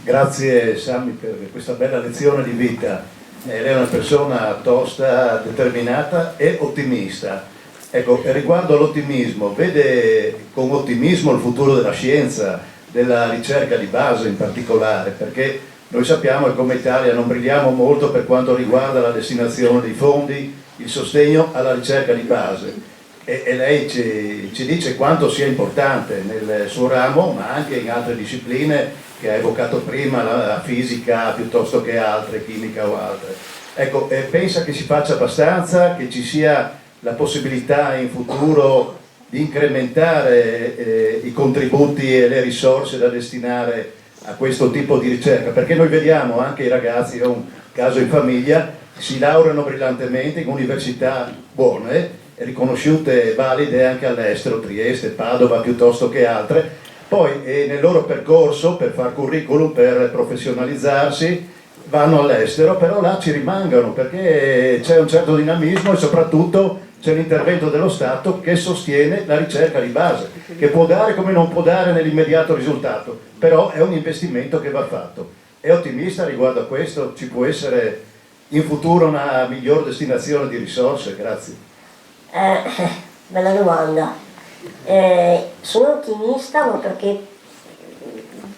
D: Grazie Sammy per questa bella lezione di vita. Lei è una persona tosta, determinata e ottimista. Ecco, riguardo all'ottimismo, vede con ottimismo il futuro della scienza, della ricerca di base in particolare, perché noi sappiamo che come Italia non brilliamo molto per quanto riguarda la destinazione dei fondi, il sostegno alla ricerca di base. e lei ci dice quanto sia importante nel suo ramo, ma anche in altre discipline che ha evocato prima, la fisica piuttosto che altre, chimica o altre. Ecco, pensa che si faccia abbastanza, che ci sia la possibilità in futuro di incrementare i contributi e le risorse da destinare a questo tipo di ricerca, perché noi vediamo anche i ragazzi, ho un caso in famiglia, si laureano brillantemente in università buone, riconosciute e valide anche all'estero, Trieste, Padova piuttosto che altre, poi nel loro percorso per far curriculum, per professionalizzarsi, vanno all'estero, però là ci rimangono perché c'è un certo dinamismo e soprattutto c'è l'intervento dello Stato che sostiene la ricerca di base, che può dare come non può dare nell'immediato risultato, però è un investimento che va fatto. È ottimista riguardo a questo? Ci può essere in futuro una miglior destinazione di risorse? Grazie.
B: Bella domanda. Sono ottimista ma perché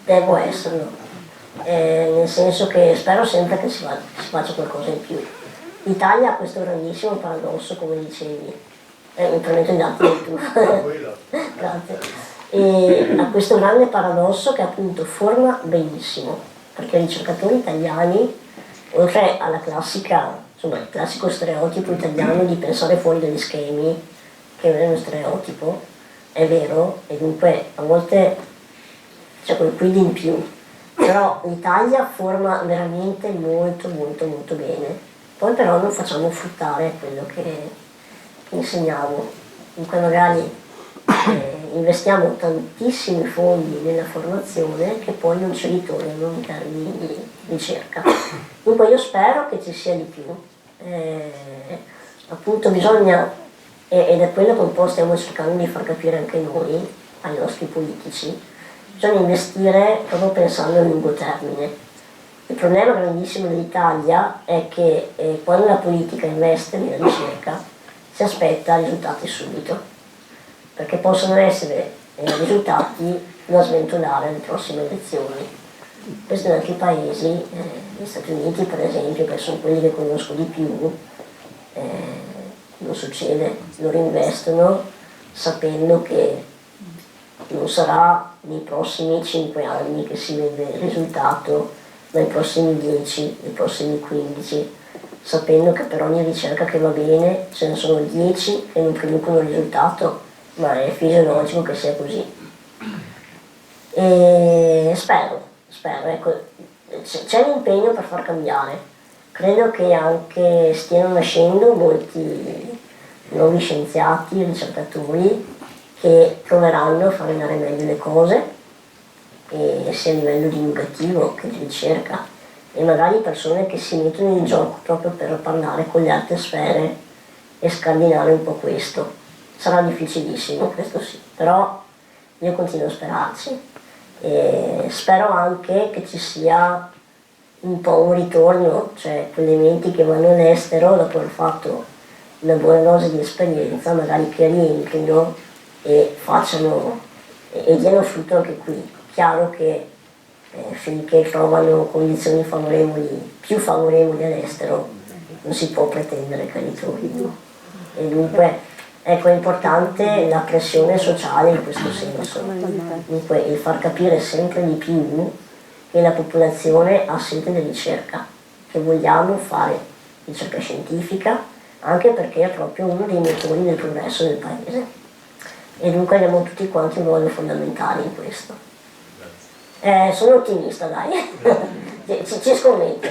B: devo esserlo, nel senso che spero sempre che si faccia qualcosa in più. L'Italia ha questo grandissimo paradosso, come dicevi, mi permetto di darti il tu. Grazie. E ha questo grande paradosso che appunto forma benissimo, perché i ricercatori italiani, oltre alla classica, insomma, il classico stereotipo italiano di pensare fuori dagli schemi, che è uno stereotipo, è vero, e dunque a volte c'è quel quid in più, però l'Italia forma veramente molto molto molto bene. Poi però non facciamo fruttare quello che insegniamo, dunque magari investiamo tantissimi fondi nella formazione che poi non ci ritornano in termini di ricerca. Dunque io spero che ci sia di più, appunto bisogna, ed è quello che un po' stiamo cercando di far capire anche noi ai nostri politici, bisogna investire proprio pensando a lungo termine. Il problema grandissimo dell'Italia è che quando la politica investe nella ricerca si aspetta risultati subito, perché possono essere risultati da sventolare alle prossime elezioni. Questo in altri paesi, gli Stati Uniti per esempio, che sono quelli che conosco di più, non succede, loro investono sapendo che non sarà nei prossimi 5 anni che si vede il risultato, ma nei prossimi 10, nei prossimi 15, sapendo che per ogni ricerca che va bene ce ne sono 10 che non producono risultato, ma è fisiologico che sia così. E spero, ecco, c'è un impegno per far cambiare. Credo che anche stiano nascendo molti nuovi scienziati, ricercatori, che proveranno a fare andare meglio le cose, e sia a livello divulgativo che di ricerca, e magari persone che si mettono in gioco proprio per parlare con le altre sfere e scardinare un po' questo. Sarà difficilissimo, questo sì, però io continuo a sperarci e spero anche che ci sia un po' un ritorno, cioè quelle menti che vanno all'estero dopo aver fatto una buona dose di esperienza, magari che rientrino e facciano e diano frutto anche qui. Chiaro che finché trovano condizioni favorevoli, più favorevoli all'estero, non si può pretendere che ritrovino. E dunque ecco, è importante la pressione sociale in questo senso, dunque il far capire sempre di più che la popolazione ha sete di ricerca, che vogliamo fare ricerca scientifica, anche perché è proprio uno dei motori del progresso del paese. E dunque abbiamo tutti quanti un ruolo fondamentale in questo. Sono ottimista, dai, ci scommetto,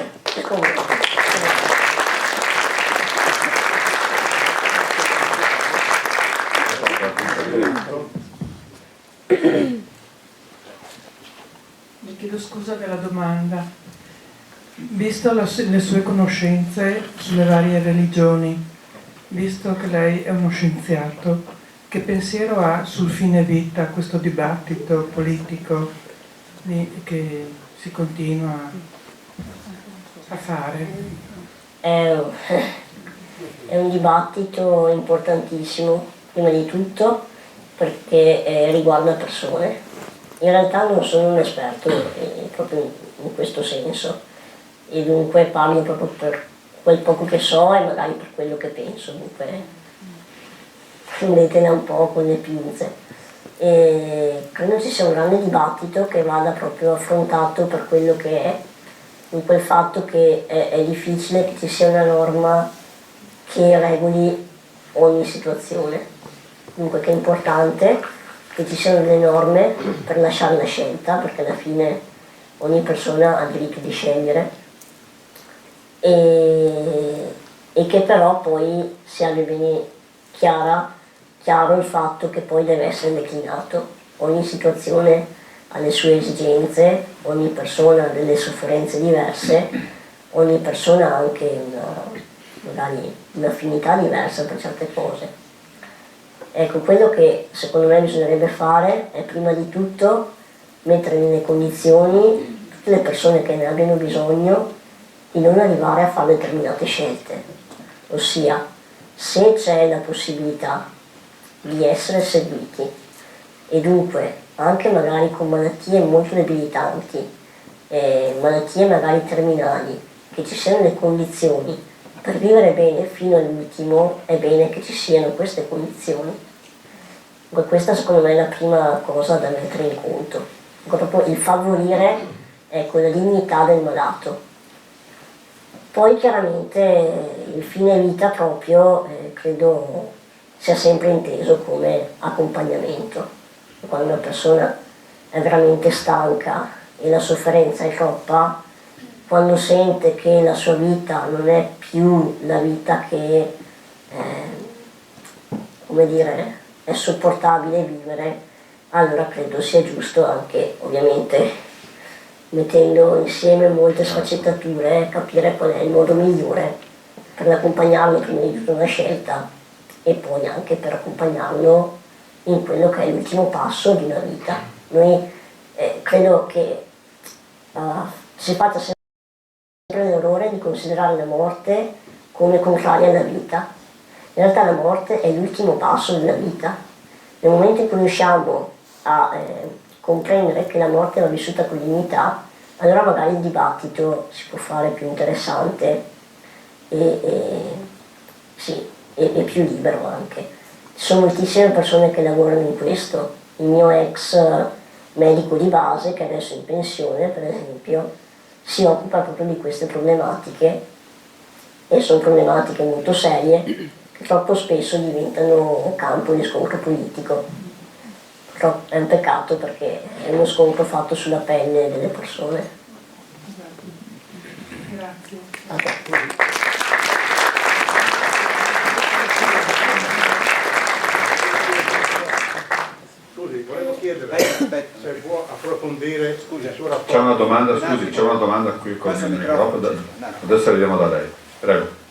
E: Mi chiedo scusa per la domanda. Visto le sue conoscenze sulle varie religioni, visto che lei è uno scienziato, che pensiero ha sul fine vita questo dibattito politico che si continua a fare?
B: È un dibattito importantissimo, prima di tutto perché riguarda persone. In realtà non sono un esperto proprio in questo senso, e dunque parlo proprio per quel poco che so e magari per quello che penso. Dunque prendetela un po' con le pinze. E credo ci sia un grande dibattito che vada proprio affrontato per quello che è, in quel fatto che è difficile che ci sia una norma che regoli ogni situazione. Dunque che è importante che ci siano delle norme per lasciare la scelta, perché alla fine ogni persona ha diritto di scegliere, e che però poi sia bene chiaro il fatto che poi deve essere declinato. Ogni situazione ha le sue esigenze, ogni persona ha delle sofferenze diverse, ogni persona ha anche magari un'affinità diversa per certe cose. Ecco, quello che secondo me bisognerebbe fare è prima di tutto mettere nelle condizioni tutte le persone che ne abbiano bisogno di non arrivare a fare determinate scelte, ossia se c'è la possibilità di essere seguiti e dunque anche magari con malattie molto debilitanti, malattie magari terminali, che ci siano le condizioni per vivere bene fino all'ultimo, è bene che ci siano queste condizioni. Questa secondo me è la prima cosa da mettere in conto, proprio il favorire, ecco, la dignità del malato. Poi chiaramente il fine vita proprio credo sia sempre inteso come accompagnamento. Quando una persona è veramente stanca e la sofferenza è troppa, quando sente che la sua vita non è più la vita che come dire, è sopportabile vivere, allora credo sia giusto anche, ovviamente mettendo insieme molte sfaccettature, capire qual è il modo migliore per accompagnarlo prima di tutto una scelta e poi anche per accompagnarlo in quello che è l'ultimo passo di una vita. Noi credo che si faccia sempre l'errore di considerare la morte come contraria alla vita. In realtà la morte è l'ultimo passo della vita. Nel momento in cui riusciamo a comprendere che la morte va vissuta con dignità, allora magari il dibattito si può fare più interessante e più libero anche. Ci sono moltissime persone che lavorano in questo. Il mio ex medico di base, che adesso è in pensione per esempio, si occupa proprio di queste problematiche, e sono problematiche molto serie che troppo spesso diventano campo di scontro politico. Però è un peccato perché è uno scontro fatto sulla pelle delle persone.
E: Grazie.
D: Scusi, volevo chiedere se può approfondire il suo rapporto.
A: C'è una domanda, scusi, c'è una domanda qui con il microfono, adesso arriviamo da lei, prego.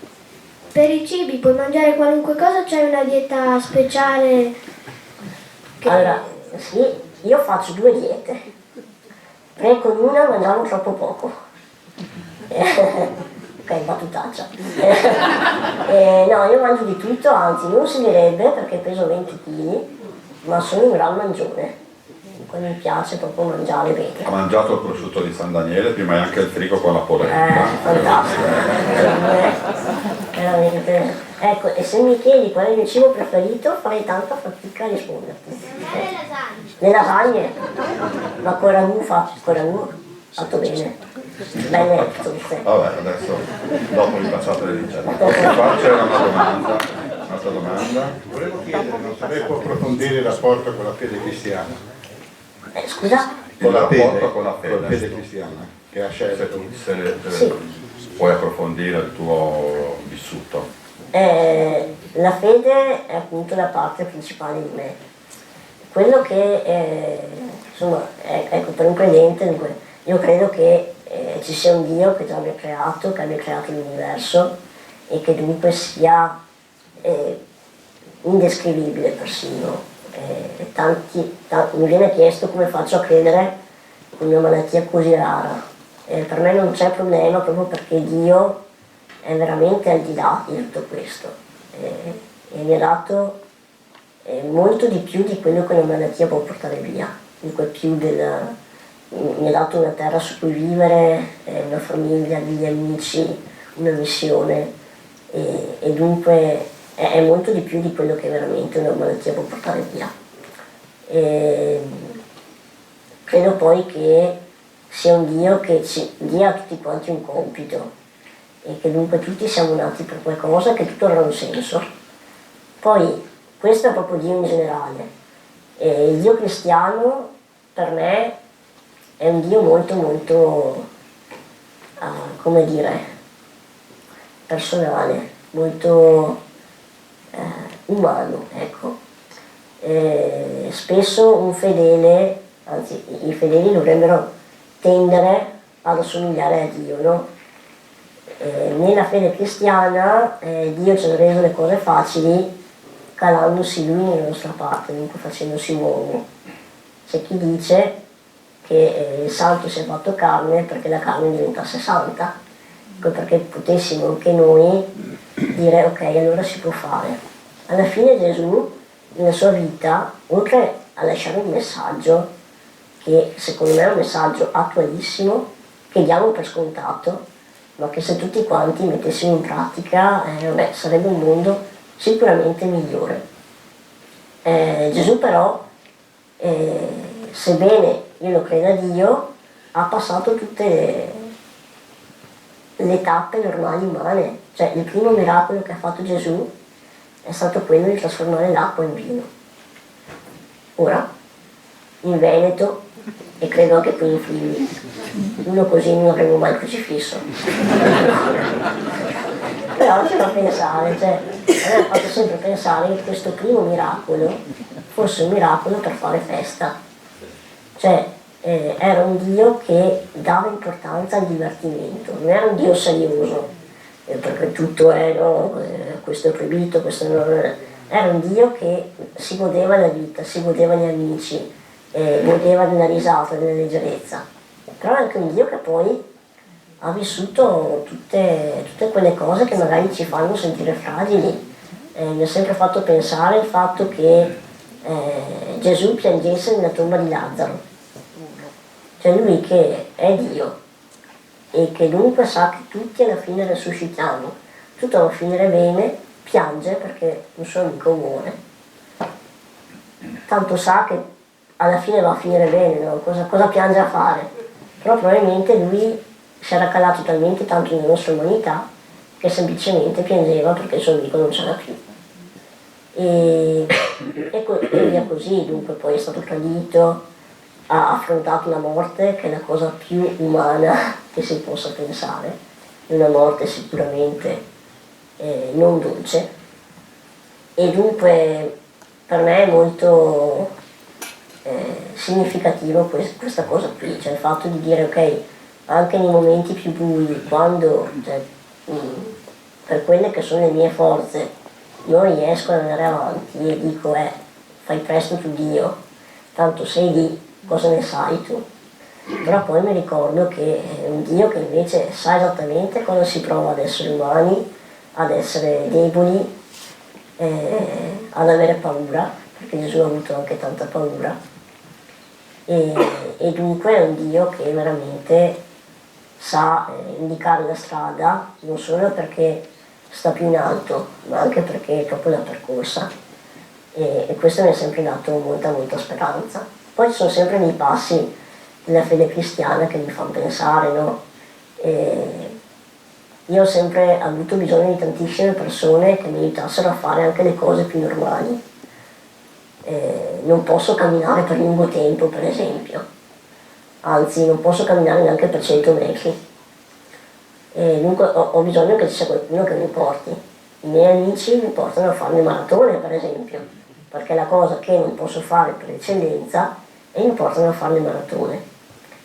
F: Per i cibi puoi mangiare qualunque cosa, c'è una dieta speciale?
B: Allora, sì, io faccio 2 diete, perché con una mangiavo troppo poco. Ok, battutaccia. No, io mangio di tutto, anzi non si direbbe perché peso 20 kg, ma sono un gran mangione. Quindi mi piace proprio mangiare bene.
A: Ha mangiato il prosciutto di San Daniele, prima e anche il frigo con la polenta.
B: Fantastico. Veramente. Ecco, e se mi chiedi qual è il mio cibo preferito, farei tanta fatica a risponderti. Le lasagne. Ma con ragù fatto bene. Belle zozze.
A: Vabbè, adesso dopo vi passate le ricette. Qua c'era una domanda. Un'altra domanda.
D: Volevo chiedere se lei può approfondire il rapporto con la fede cristiana.
B: Scusa?
A: Il rapporto con la
D: Con la fede
A: fede.
D: cristiana che ha scelto.
B: Sì.
A: Puoi approfondire il tuo vissuto.
B: La fede è appunto la parte principale di me. Quello che, insomma, ecco, per un credente, dunque, io credo che ci sia un Dio che già abbia creato, che abbia creato l'universo e che dunque sia indescrivibile persino. Mi viene chiesto come faccio a credere in una malattia così rara. Per me non c'è problema proprio perché Dio è veramente al di là di tutto questo e mi ha dato molto di più di quello che una malattia può portare via. Dunque mi ha dato una terra su cui vivere, una famiglia, degli amici, una missione e dunque è molto di più di quello che veramente una malattia può portare via. E credo poi che sia un Dio che ci dia a tutti quanti un compito e che dunque tutti siamo nati per qualcosa, che tutto avrà un senso. Poi questo è proprio Dio in generale. E il Dio cristiano per me è un Dio molto molto, come dire, personale, molto umano, ecco. Spesso un fedele, anzi i fedeli dovrebbero tendere ad assomigliare a Dio, no? Nella fede cristiana Dio ci ha reso le cose facili calandosi lui nella nostra parte, dunque facendosi uomo. C'è chi dice che il santo si è fatto carne perché la carne diventasse santa, perché potessimo anche noi dire ok, allora si può fare. Alla fine Gesù nella sua vita, oltre a lasciare un messaggio che secondo me è un messaggio attualissimo, che diamo per scontato, ma che se tutti quanti mettessimo in pratica sarebbe un mondo sicuramente migliore. Gesù però, sebbene io lo creda a Dio, ha passato tutte le tappe normali umane. Cioè il primo miracolo che ha fatto Gesù è stato quello di trasformare l'acqua in vino. Ora, in Veneto, e credo anche qui in Friuli, uno così non avremmo mai crocifisso. Però c'è da pensare, cioè, a me ha fatto sempre pensare che questo primo miracolo fosse un miracolo per fare festa. Cioè, era un Dio che dava importanza al divertimento, non era un Dio serioso, perché tutto è, no, questo è proibito, questo non è. Era un Dio che si godeva la vita, si godeva gli amici, godeva della risata, della leggerezza. Però è anche un Dio che poi ha vissuto tutte quelle cose che magari ci fanno sentire fragili. Mi ha sempre fatto pensare il fatto che Gesù piangesse nella tomba di Lazzaro. Cioè lui che è Dio e che dunque sa che tutti alla fine resuscitiamo, tutto va a finire bene, piange perché un suo amico muore. Tanto sa che alla fine va a finire bene, no? Cosa piange a fare? Però probabilmente lui si era calato talmente tanto nella nostra umanità che semplicemente piangeva perché il suo amico non c'era più. E via così, dunque poi è stato tradito, ha affrontato la morte, che è la cosa più umana che si possa pensare, una morte sicuramente non dolce, e dunque per me è molto significativo questa cosa qui, cioè il fatto di dire ok, anche nei momenti più bui, quando per quelle che sono le mie forze non riesco ad andare avanti e dico fai presto tu Dio, tanto sei lì, cosa ne sai tu? Però poi mi ricordo che è un Dio che invece sa esattamente cosa si prova ad essere umani, ad essere deboli, ad avere paura, perché Gesù ha avuto anche tanta paura, e dunque è un Dio che veramente sa indicare la strada, non solo perché sta più in alto, ma anche perché proprio l'ha percorsa, e questo mi ha sempre dato molta molta speranza. Poi ci sono sempre dei passi della fede cristiana che mi fanno pensare, no? Io ho sempre avuto bisogno di tantissime persone che mi aiutassero a fare anche le cose più normali. Non posso camminare per lungo tempo, per esempio, anzi non posso camminare neanche per 100 metri. Dunque ho bisogno che ci sia qualcuno che mi porti. I miei amici mi portano a fare le maratone, per esempio, perché è la cosa che non posso fare per eccellenza, e mi portano a fare le maratone.